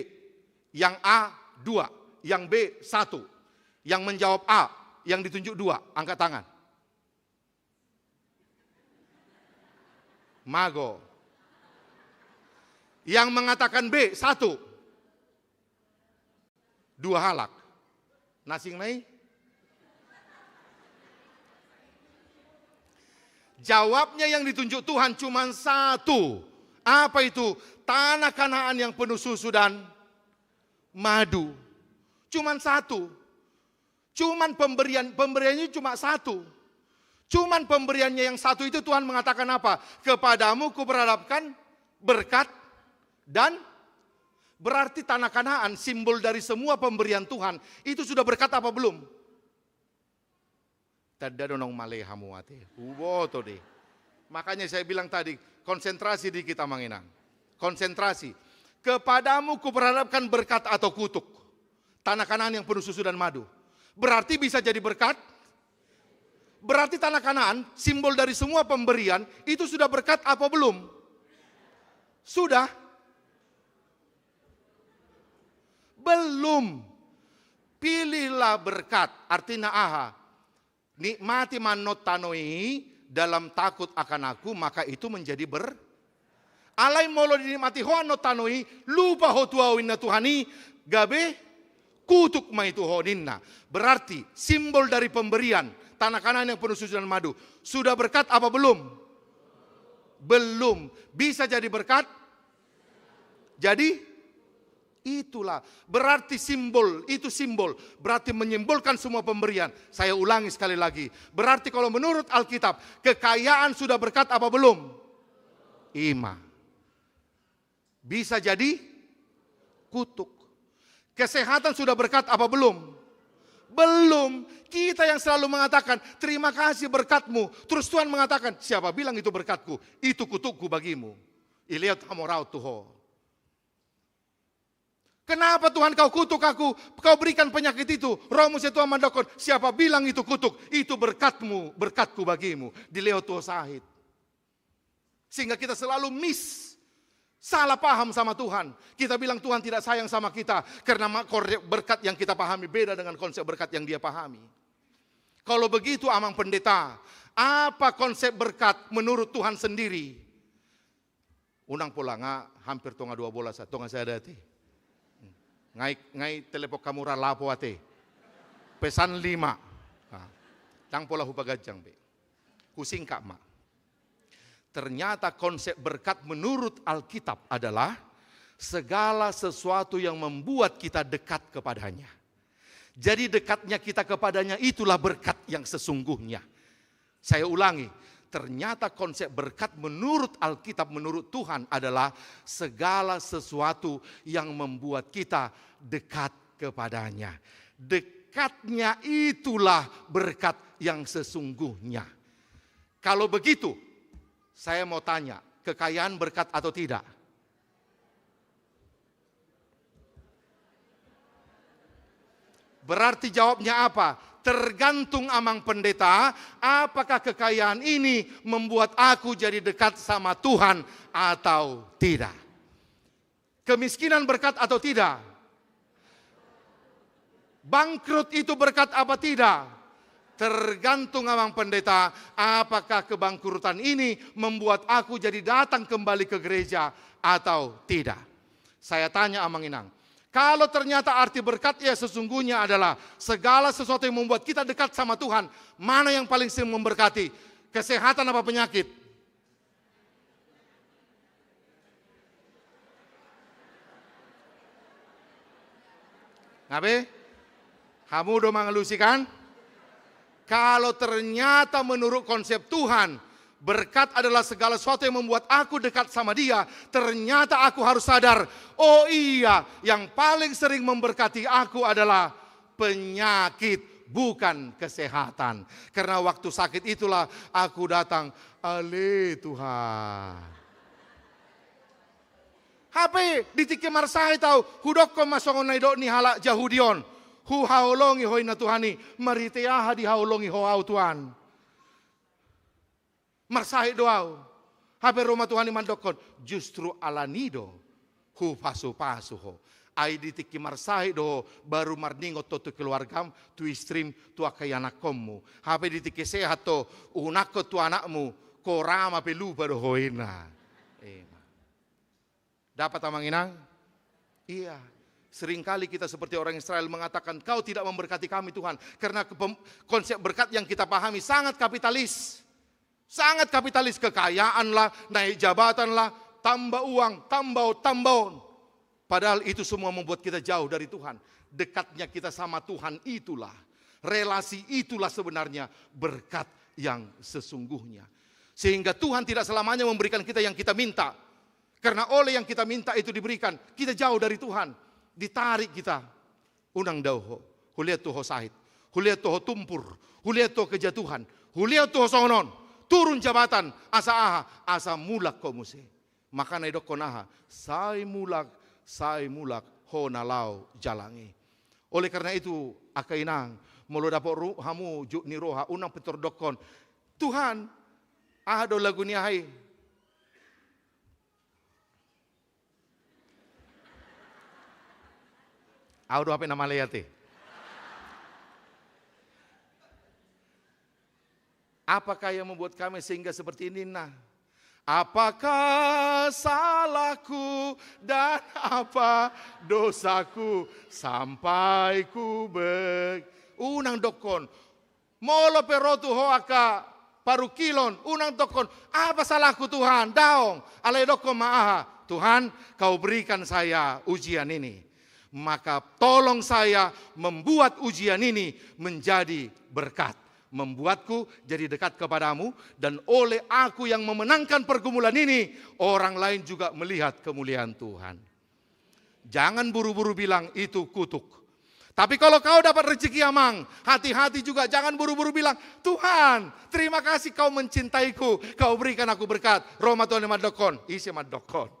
Yang A 2, yang B 1. Yang menjawab A, yang ditunjuk 2, angkat tangan. Mago. Yang mengatakan B 1. 2 halak. Nasing nai? Jawabnya yang ditunjuk Tuhan cuma 1. Apa itu? Tanah Kanaan yang penuh susu dan madu. Cuman 1. Cuman pemberiannya cuma 1. Cuman pemberiannya yang 1 itu Tuhan mengatakan apa? Kepadamu kuperhadapkan berkat dan berarti tanah Kanaan simbol dari semua pemberian Tuhan. Itu sudah berkat apa belum? Tada donong malehamu ate. Uboto deh. Makanya saya bilang tadi, konsentrasi di kita Manginang. Konsentrasi. Kepadamu kuperhadapkan berkat atau kutuk. Tanah Kanaan yang penuh susu dan madu. Berarti bisa jadi berkat. Berarti tanah Kanaan simbol dari semua pemberian itu sudah berkat apa belum? Sudah. Belum. Pilihlah berkat. Artinya aha. Nikmati manot tanoi dalam takut akan aku, maka itu menjadi alai molo dinikmati ho anot tanoi lupa ho tuawinna Tuhani gabe kutuk ma itu honinna. Berarti simbol dari pemberian tanah Kanaan yang penuh susu dan madu. Sudah berkat apa belum? Belum. Bisa jadi berkat? Jadi itulah, berarti simbol, itu simbol, berarti menyimbolkan semua pemberian. Saya ulangi sekali lagi, berarti kalau menurut Alkitab, kekayaan sudah berkat apa belum? Ima. Bisa jadi kutuk. Kesehatan sudah berkat apa belum? Belum. Kita yang selalu mengatakan, terima kasih berkatmu. Terus Tuhan mengatakan, siapa bilang itu berkatku? Itu kutukku bagimu. Iliat hamorau tuho. Kenapa Tuhan kau kutuk aku? Kau berikan penyakit itu. Romus itu amandokon. Siapa bilang itu kutuk? Itu berkatmu, berkatku bagimu. Di Leo Tuho Sahid. Sehingga kita selalu salah paham sama Tuhan. Kita bilang Tuhan tidak sayang sama kita. Karena berkat yang kita pahami beda dengan konsep berkat yang dia pahami. Kalau begitu Amang Pendeta, apa konsep berkat menurut Tuhan sendiri? Unang pulanga hampir tonga 2 bola tonga saya dati. Ngai telepon kamura lapo ate. Pesan 5. Tang pola hupagajang be. Kusing kak ma. Ternyata konsep berkat menurut Alkitab adalah segala sesuatu yang membuat kita dekat kepadanya. Jadi dekatnya kita kepadanya itulah berkat yang sesungguhnya. Saya ulangi, ternyata konsep berkat menurut Alkitab, menurut Tuhan adalah segala sesuatu yang membuat kita dekat kepadanya. Dekatnya itulah berkat yang sesungguhnya. Kalau begitu, saya mau tanya, kekayaan berkat atau tidak? Berarti jawabnya apa? Tergantung amang pendeta, apakah kekayaan ini membuat aku jadi dekat sama Tuhan atau tidak. Kemiskinan berkat atau tidak? Bangkrut itu berkat apa tidak? Tergantung amang pendeta, apakah kebangkrutan ini membuat aku jadi datang kembali ke gereja atau tidak. Saya tanya amang inang, kalau ternyata arti berkat ya sesungguhnya adalah segala sesuatu yang membuat kita dekat sama Tuhan, mana yang paling sering memberkati? Kesehatan apa penyakit? Ngabe? Kamu udah mengelusikan? Kalau ternyata menurut konsep Tuhan, berkat adalah segala sesuatu yang membuat aku dekat sama Dia, ternyata aku harus sadar, oh iya, yang paling sering memberkati aku adalah penyakit, bukan kesehatan. Karena waktu sakit itulah aku datang, ale Tuhan. HP ditiki marsai tahu, hudok ko masongon naidok ni halak jahudion. Hu haolongi hoi na Tuhani, mariteaha di haolongi hoau Tuhan. Marsahi doau. Habe Roma Tuhani mandokon, justru alanido, hu pasu-pasu ho. Ai ditiki marsahi do, baru marningot to keluargam, tu istrim, tu akayanakommu. Habe ditiki sehat to, unakko tu anakmu, korama pelupa do hoina. Dapat amang inang? Iya. Seringkali kita seperti orang Israel mengatakan, kau tidak memberkati kami Tuhan. Karena konsep berkat yang kita pahami sangat kapitalis. Sangat kapitalis, kekayaan lah, naik jabatan lah, tambah uang, tambah. Padahal itu semua membuat kita jauh dari Tuhan. Dekatnya kita sama Tuhan itulah, relasi itulah sebenarnya berkat yang sesungguhnya. Sehingga Tuhan tidak selamanya memberikan kita yang kita minta. Karena oleh yang kita minta itu diberikan, kita jauh dari Tuhan. Ditarik kita, unang dauho, huliat tuho sahid, huliat tuho tumpur, huliat tuho kejatuhan, huliat tuho songon, turun jabatan, asa mulak komuse. Maka naidok konaha, sai mulak, ho nalau jalangi. Oleh karena itu, akainang, mulu dapok hamu juk ni roha, unang petordokon, Tuhan, do lagu ni hai. Audo apa nama leyate? Apakah yang membuat kami sehingga seperti ini? Nah, apakah salahku dan apa dosaku sampai ku unang dokon molo perotu hoaka parukilon unang dokon apa salahku Tuhan daong alai dokon maaha Tuhan kau berikan saya ujian ini. Maka tolong saya membuat ujian ini menjadi berkat. Membuatku jadi dekat kepadamu. Dan oleh aku yang memenangkan pergumulan ini, orang lain juga melihat kemuliaan Tuhan. Jangan buru-buru bilang itu kutuk. Tapi kalau kau dapat rezeki amang, hati-hati juga jangan buru-buru bilang, Tuhan terima kasih kau mencintaiku, kau berikan aku berkat. Roma Tuhan madokon, isi madokon.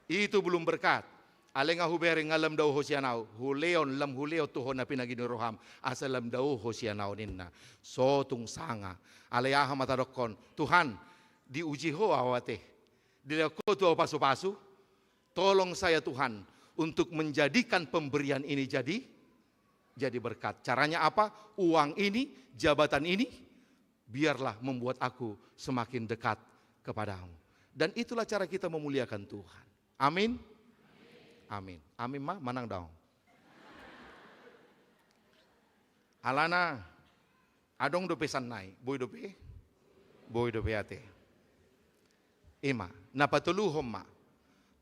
Itu belum berkat. Alenga hubere ngalam daw hosianau, huleon lam huleo tuho na pinagini roham, asalam daw hosianau ninna. So tung sanga, aleaha matadokon, Tuhan diuji ho awate, dileko tuh pasu-pasu, tolong saya Tuhan untuk menjadikan pemberian ini jadi berkat. Caranya apa? Uang ini, jabatan ini, biarlah membuat aku semakin dekat kepadamu. Dan itulah cara kita memuliakan Tuhan. Amin. Amin. Amin mah manang daong. Alana adong do pesan nai, boy do pe. Boy do beate. Ima, napatuluhom ma.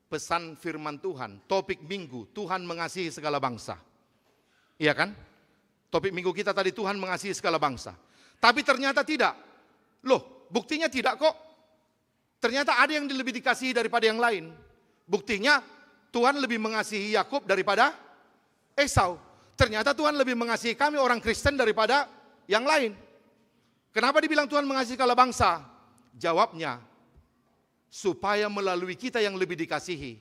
Pesan firman Tuhan, topik minggu, Tuhan mengasihi segala bangsa. Iya kan? Topik minggu kita tadi, Tuhan mengasihi segala bangsa. Tapi ternyata tidak. Loh, buktinya tidak kok. Ternyata ada yang lebih dikasihi daripada yang lain. Buktinya Tuhan lebih mengasihi Yakub daripada Esau. Ternyata Tuhan lebih mengasihi kami orang Kristen daripada yang lain. Kenapa dibilang Tuhan mengasihi segala bangsa? Jawabnya, supaya melalui kita yang lebih dikasihi,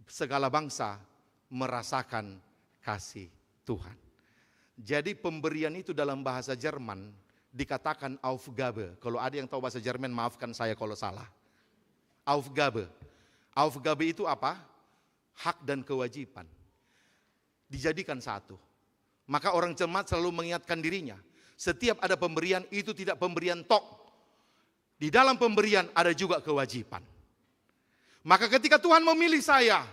segala bangsa merasakan kasih Tuhan. Jadi pemberian itu dalam bahasa Jerman dikatakan Aufgabe. Kalau ada yang tahu bahasa Jerman, maafkan saya kalau salah. Aufgabe. Aufgabe itu apa? Hak dan kewajiban. Dijadikan satu. Maka orang cermat selalu mengingatkan dirinya, setiap ada pemberian itu tidak pemberian tok. Di dalam pemberian ada juga kewajiban. Maka ketika Tuhan memilih saya,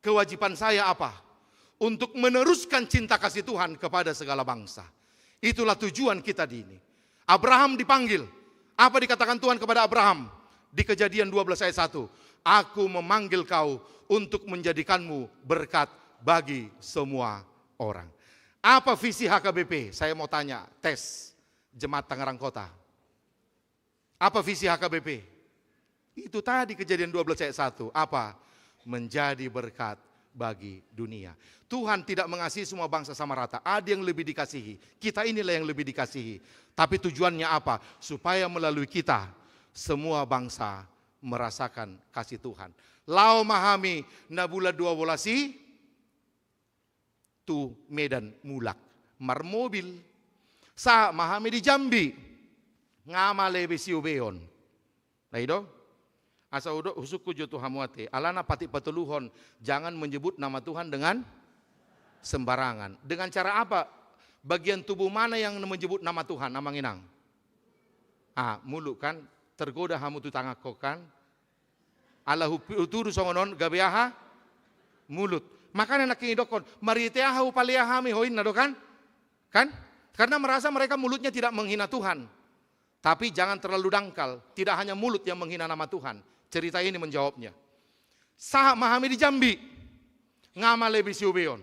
kewajiban saya apa? Untuk meneruskan cinta kasih Tuhan kepada segala bangsa. Itulah tujuan kita di ini. Abraham dipanggil. Apa dikatakan Tuhan kepada Abraham? Di Kejadian 12 ayat 1. Aku memanggil kau untuk menjadikanmu berkat bagi semua orang. Apa visi HKBP? Saya mau tanya, tes Jemaat Tangerang Kota. Apa visi HKBP? Itu tadi Kejadian 12 ayat 1. Apa? Menjadi berkat bagi dunia. Tuhan tidak mengasihi semua bangsa sama rata. Ada yang lebih dikasihi. Kita inilah yang lebih dikasihi. Tapi tujuannya apa? Supaya melalui kita semua bangsa merasakan kasih Tuhan. Lau mahami nabula dua volasi tu Medan Mulak. Mar mobil. Sa mahami di Jambi. Ngamale besiubeon. Nah itu. Asa udo husuku jotu hamuate. Alana pati patuluhon. Jangan menyebut nama Tuhan dengan sembarangan. Dengan cara apa? Bagian tubuh mana yang menyebut nama Tuhan? Nama nginang. Mulut kan. Tergoda hamu tu tangakokan. Allahu uturu songonon gabeaha. Mulut. Makanya nak ingidokon. Mariteaha upaleahami hoin nadokan. Kan? Karena merasa mereka mulutnya tidak menghina Tuhan. Tapi jangan terlalu dangkal. Tidak hanya mulut yang menghina nama Tuhan. Cerita ini menjawabnya. Sah mahami di Jambi. Ngama lebi siubeon.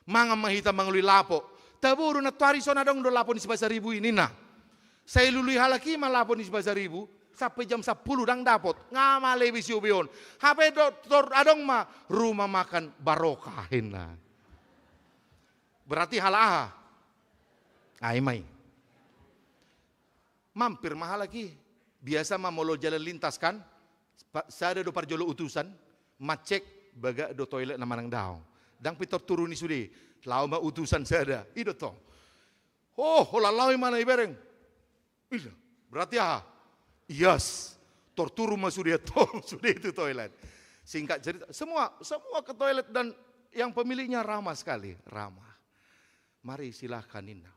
Mangam mahita mangului lapo. Taburu na tuari sona dong do lapo ni 11.000 ini nah. Saya lului halaki malapo ni 11.000. Sampai jam 10 dang dapot. Ngama lebi siubeon. Hape doktor adong ma. Rumah makan barokahin nah. Berarti halaha. Aimai. Mampir mahal lagi. Biasa molo jalan lintas kan. Saya do parjolo utusan. Macek baga do toilet nama nang daw. Dang pitor turuni sudi. Lau ma utusan saya. Ido to. Oh, holalawai mana ibereng. Berarti yes. Torturu ma sudi to. Sudi itu toilet. Singkat cerita. Semua ke toilet dan yang pemiliknya ramah sekali. Ramah. Mari silahkan Nina.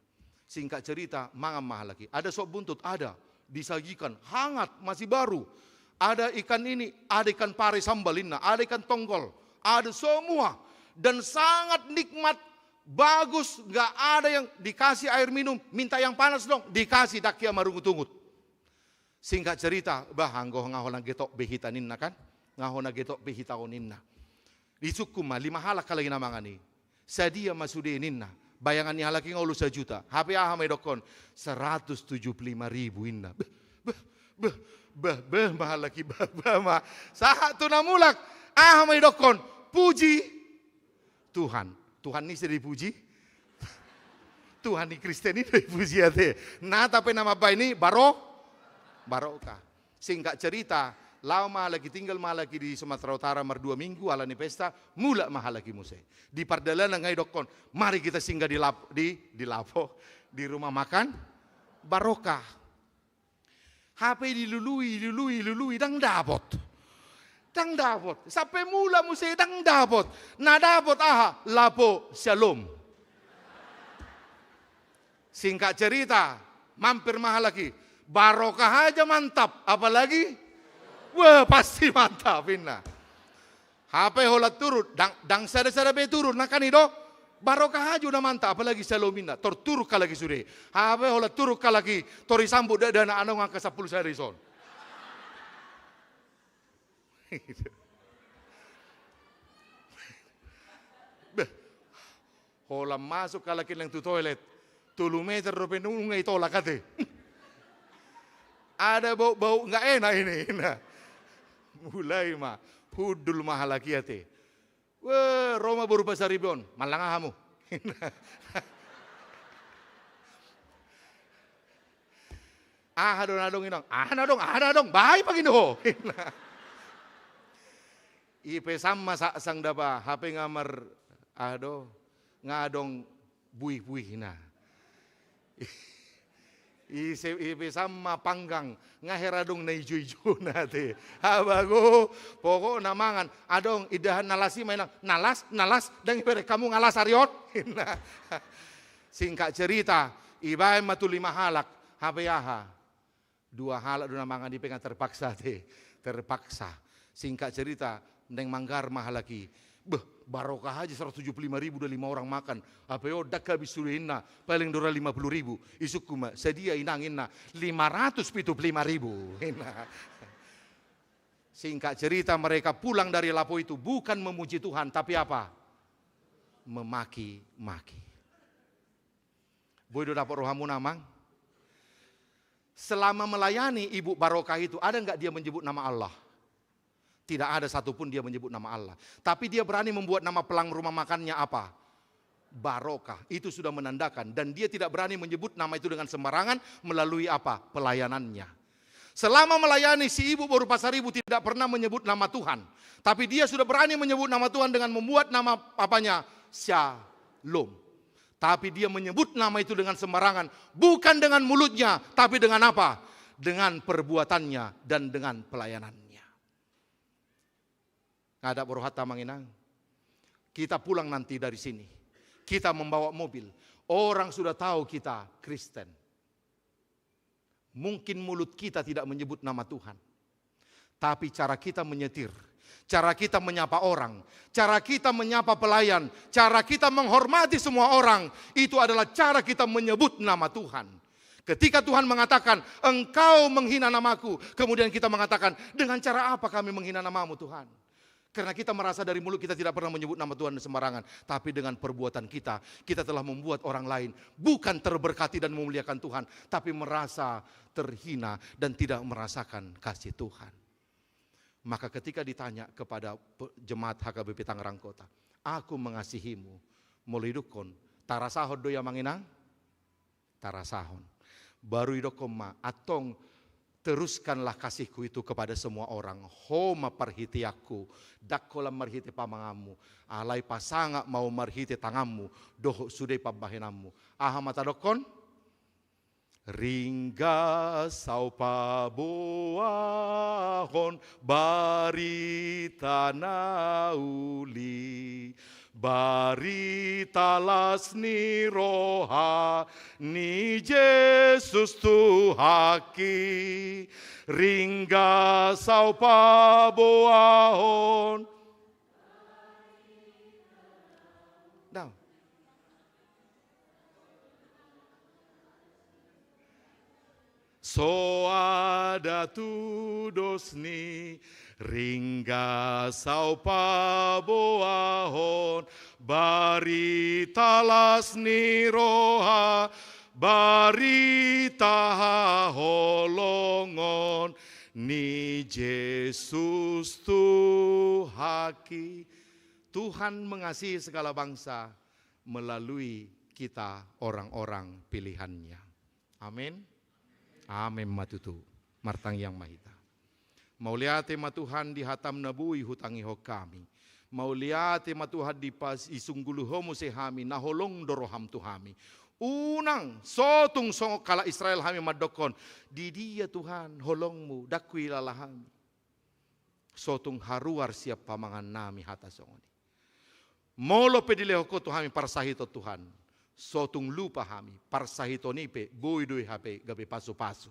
Singkat cerita, mangam mahal lagi. Ada sop buntut, ada. Disajikan, hangat, masih baru. Ada ikan ini, ada ikan pare sambalina, ada ikan tonggol. Ada semua. Dan sangat nikmat, bagus. Gak ada yang dikasih air minum. Minta yang panas dong, dikasih dakia marungut-ungut. Singkat cerita, anggo ngahona getok behitaninna kan. Ngahona getok behitaoninna. Di sukuma, 5 halak kalagi namangani. Sadia masudeninna. Bayangan ni halaki ngau 1 juta. HP aha may dokon 175.000 inna. Mahal lagi ma. Saha tu namulak. Aha may dokon. Puji Tuhan. Tuhan ni seri puji. Tuhan ni Kristen ni puji ate. Nah tapi nama bayi ni barokah. Singkat cerita. Lau mahal lagi tinggal mahal lagi di Sumatera Utara 2 minggu ala ni pesta mula mahal lagi muse. Di pardalanan ngai dokon, mari kita singgah di lapo di rumah makan barokah. HP dilului dang dapot. Sampai mula muse dang dapot. Na dapot lapo shalom. Singkat cerita, mampir mahal lagi. Barokah aja mantap, apalagi wah pasti mantap inna. HP holat turun, dang sada be turun, nah kan itu Barokah aja udah mantap, apalagi salomina. Torturuk ka lagi sudah. Habe hola turuk ka lagi. Tori sambut dana anong angka 10 sehari son. Hola masuk ka lagi yang tu toilet. 3 meter rupiah nungay tolak kate. Ada bau-bau nggak enak ini. Nah. Mulai mah hudul mahal lagi ate. Wah, Roma baru pasar ribon, malangah kamu. Ada dong, baik pagi no. Ipe sama sang dapa, HP ngamar, ngadong buih-buih na. Ipe sama panggang ngaheradong na ijo-ijo nate. Habago pokok namangan adong idahan nalasi mainang nalas dan ipere kamu ngalas ariot. Singkat cerita ibae matu 5 halak habeaha 2 halak do namangan dipengan terpaksa terpaksa. Singkat cerita neng manggar mahal lagi. Barokah aja 175.000 udah 5 orang makan. Apa yo dak habis suruhinna paling dora 50.000. Isuku mah sedia inanginna 575.000. Singkat cerita mereka pulang dari lapo itu bukan memuji Tuhan tapi apa? Memaki-maki. Boy do dapat rohamu namang. Selama melayani ibu barokah itu ada enggak dia menyebut nama Allah? Tidak ada satupun dia menyebut nama Allah. Tapi dia berani membuat nama pelang rumah makannya apa? Barokah. Itu sudah menandakan. Dan dia tidak berani menyebut nama itu dengan sembarangan melalui apa? Pelayanannya. Selama melayani si ibu baru pasar ibu tidak pernah menyebut nama Tuhan. Tapi dia sudah berani menyebut nama Tuhan dengan membuat nama apanya? Shalom. Tapi dia menyebut nama itu dengan sembarangan. Bukan dengan mulutnya. Tapi dengan apa? Dengan perbuatannya dan dengan pelayanannya. Ada Rohata Manginang. Kita pulang nanti dari sini. Kita membawa mobil. Orang sudah tahu kita Kristen. Mungkin mulut kita tidak menyebut nama Tuhan. Tapi cara kita menyetir. Cara kita menyapa orang. Cara kita menyapa pelayan. Cara kita menghormati semua orang. Itu adalah cara kita menyebut nama Tuhan. Ketika Tuhan mengatakan, engkau menghina namaku. Kemudian kita mengatakan, dengan cara apa kami menghina namamu Tuhan? Karena kita merasa dari mulut kita tidak pernah menyebut nama Tuhan sembarangan. Tapi dengan perbuatan kita, kita telah membuat orang lain bukan terberkati dan memuliakan Tuhan. Tapi merasa terhina dan tidak merasakan kasih Tuhan. Maka ketika ditanya kepada jemaat HKBP Tangerang Kota, aku mengasihimu, molidukon, tarasahon doya manginang, tarasahon. Baru idokon ma, atong teruskanlah kasihku itu kepada semua orang. Homa parhiti aku, dakkola marhiti pamangamu, alai pasanga mau marhiti tangamu, doho sudai pambahenammu. Aha mata dokon? Ringga saupaboahon barita nauli. Baritalas ni roha ni Jesus Tuhaki ringga saupaboahon. Now, so ada tudos ni ringga saupaboahon baritalas ni roha barita holongon ni Jesus Tuhaki. Tuhan mengasihi segala bangsa melalui kita orang-orang pilihannya. Amin. Amin matutu martang yang mahita. Mauliate matuhan di hatam nabui hutangi ho kami. Mauliate matuhan di pas isunggulu homo sehami naholong doroham tuhami. Unang sotung songok kala Israel hami madokon. Di dia Tuhan holongmu dakwi lalahami. Sotung haruar siap pamangan nami hata songoni. Molo pedileho ko tuhami parsahito Tuhan. Sotung lupa hami parsahito nipe boidoi hape gabe pasu-pasu.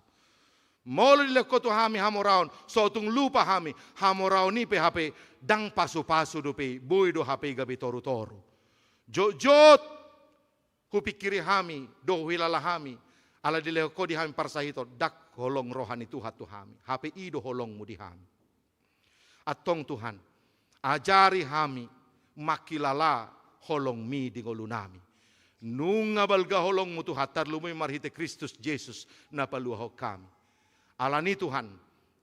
Molo dileko tu hami hamoraon, sotung lupa hami hamoraon ni pe hape dang pasu-pasu do pe boy do hape gabe toru-toru. Jot-jot kupikiri hami, dohilala hami, ala dileko di hami parsahito, dak holong rohani Tuhan Tuhami, HPI do holongmu di hami. Atong Tuhan, ajari hami, makilala holong mi di ngolunami. Nunga balga holong mu Tuhan, tarlumay marhite Kristus Jesus na paluho kami. Alani Tuhan,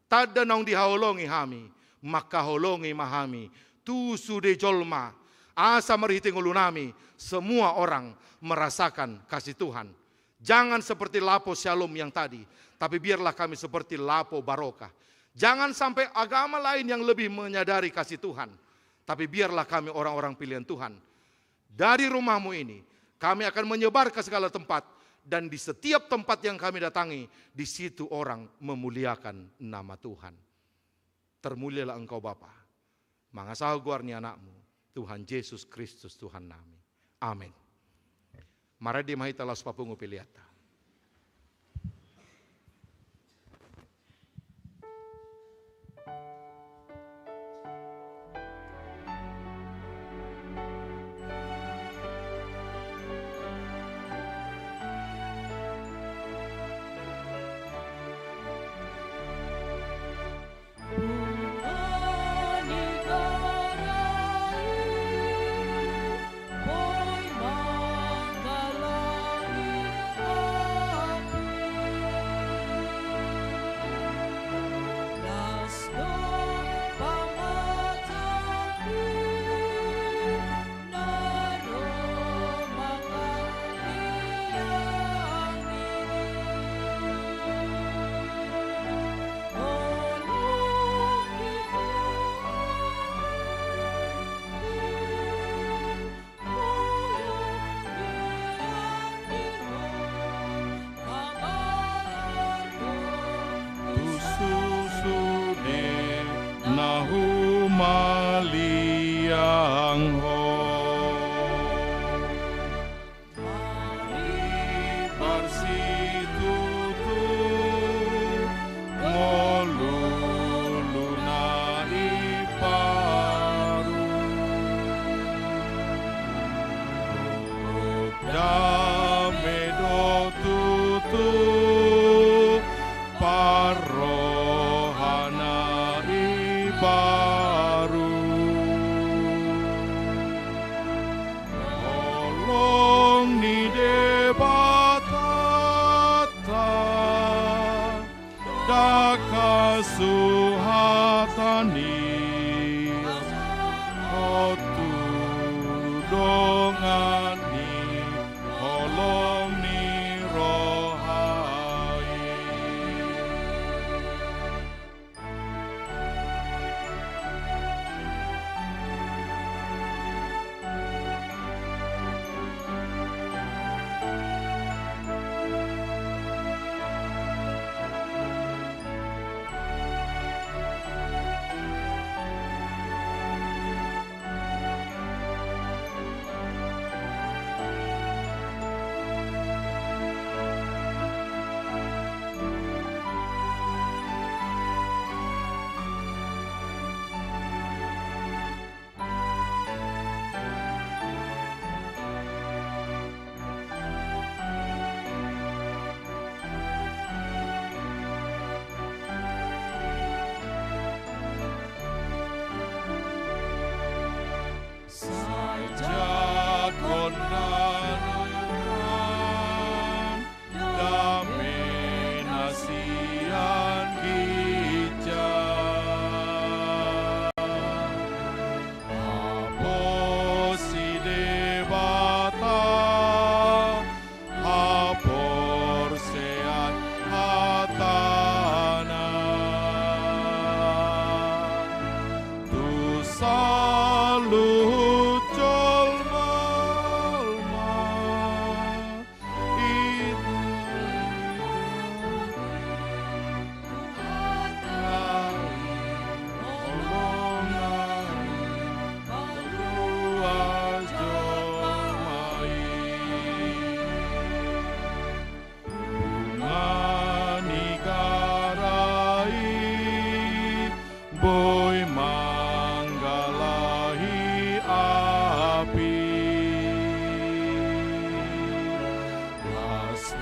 tada naong dihaolongi hami, makaholongi mahami, tusu de jolma, asa marhite ngolunami, semua orang merasakan kasih Tuhan. Jangan seperti lapo shalom yang tadi, tapi biarlah kami seperti lapo barokah. Jangan sampai agama lain yang lebih menyadari kasih Tuhan, tapi biarlah kami orang-orang pilihan Tuhan. Dari rumahmu ini, kami akan menyebar ke segala tempat, dan di setiap tempat yang kami datangi, di situ orang memuliakan nama Tuhan. Termulialah Engkau Bapa, mangasah guarni anakmu, Tuhan Yesus Kristus Tuhan nami. Amin. Mari dimahita las papungu piliata.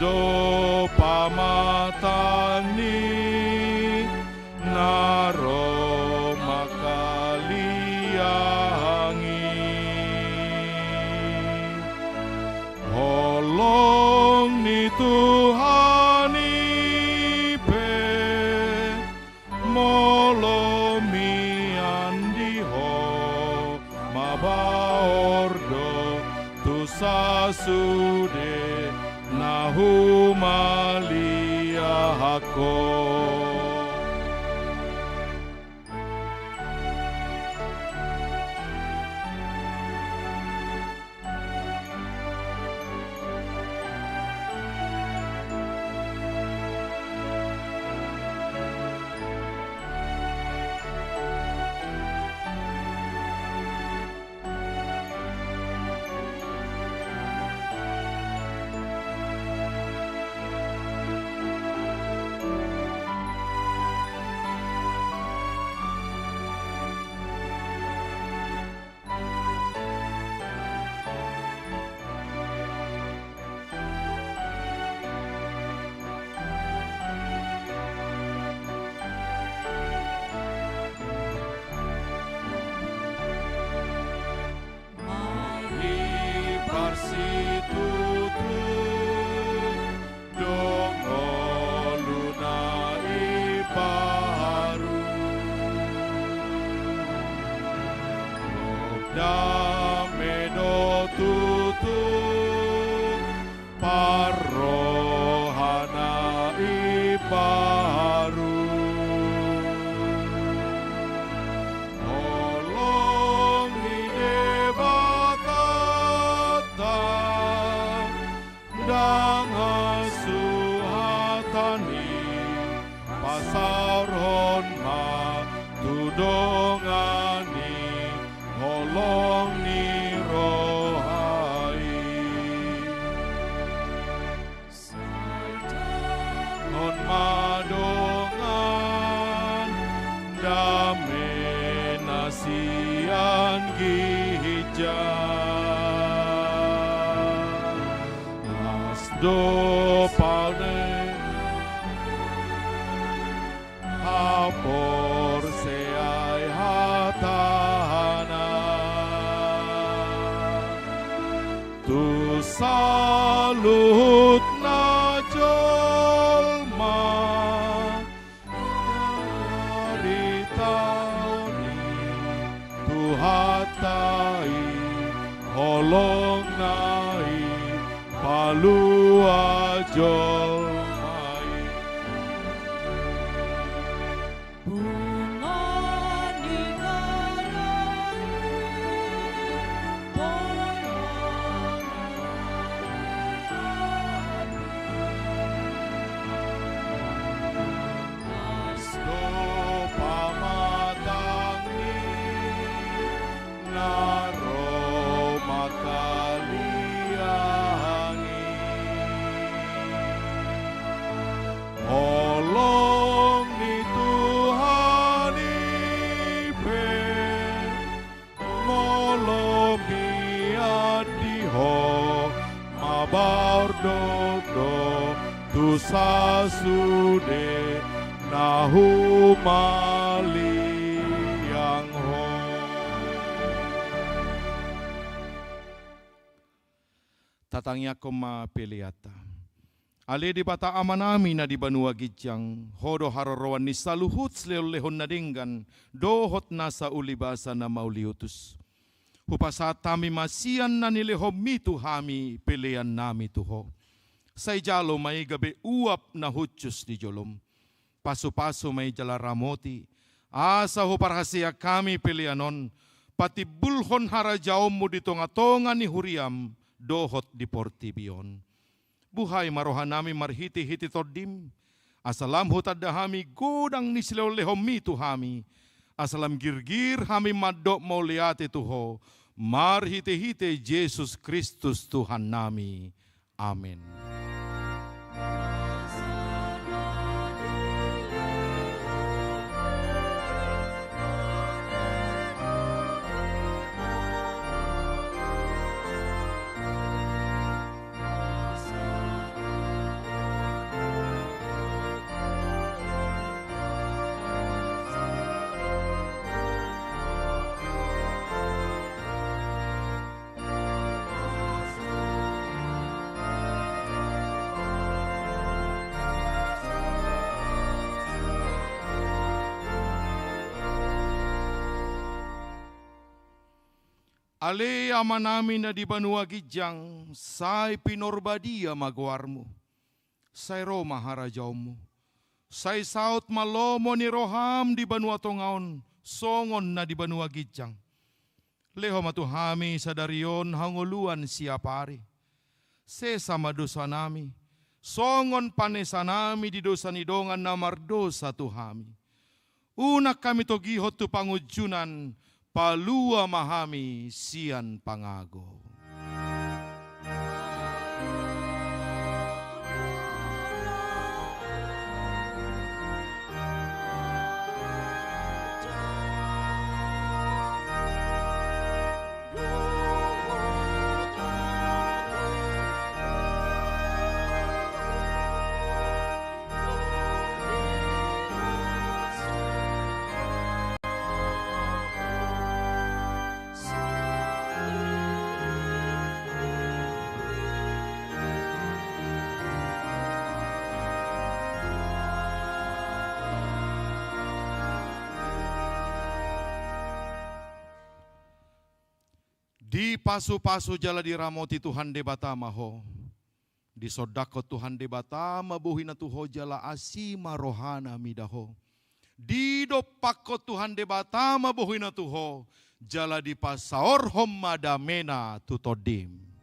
do pamatani naro makaliangi holong ni Tuhani pe molomi andiho mabaordo tu sasude nahumalia hako. Do paune hapor seai hatana tu salut na jolma di tauni tu hatai holong nai palu ajol mai bunga di karani boyong do pamatangi naro makaliangi holong ni Tuhani pe molomi adiho mabardo tu sasude nahumali yang ho. Tatangnya koma peliata. Ale di bata amanami na di banua gijang, hodo harorowan ni saluhut lehon na dinggan, dohot nasa ulibasa na mauliutus. Hupasatami masian na nilehom mitu hami pilihan nami tuho. Say jalo may gabi uap na hutsus di jolom. Paso-paso may jala ramoti. Asa huparhasya kami pilihanon. Pati bulhon harajaom mo dito nga tonga ni huriam. Dohot di portibion. Buhay marohan nami marhiti-hiti tordim. Asalam hutad hami godang nislolehom mitu hami. Asalam girgir hami madok mauliati tuho. Marhiti-hiti Jesus Kristus Tuhan nami. Amin. Ale amanami na di banua gijang, say pinorbadia magwarmo. Say Roma harajawmo. Say saut malomo ni roham di banua tongaon, songon na di banua gijang. Leho matuhami sa darion hanguluan siapari. Sesama dosa nami, songon panesa nami di dosa nidongan na mardosa tuhami. Unak kami togihot tu pangujunan, palua mahami sian pangago. Di pasu-pasu jala diramoti Tuhan debata maho. Di sodako Tuhan debata mabuhi na tuho jala asima rohana midaho. Di dopako Tuhan debata mabuhi na tuho jala di pasaor hom madamena tutodim.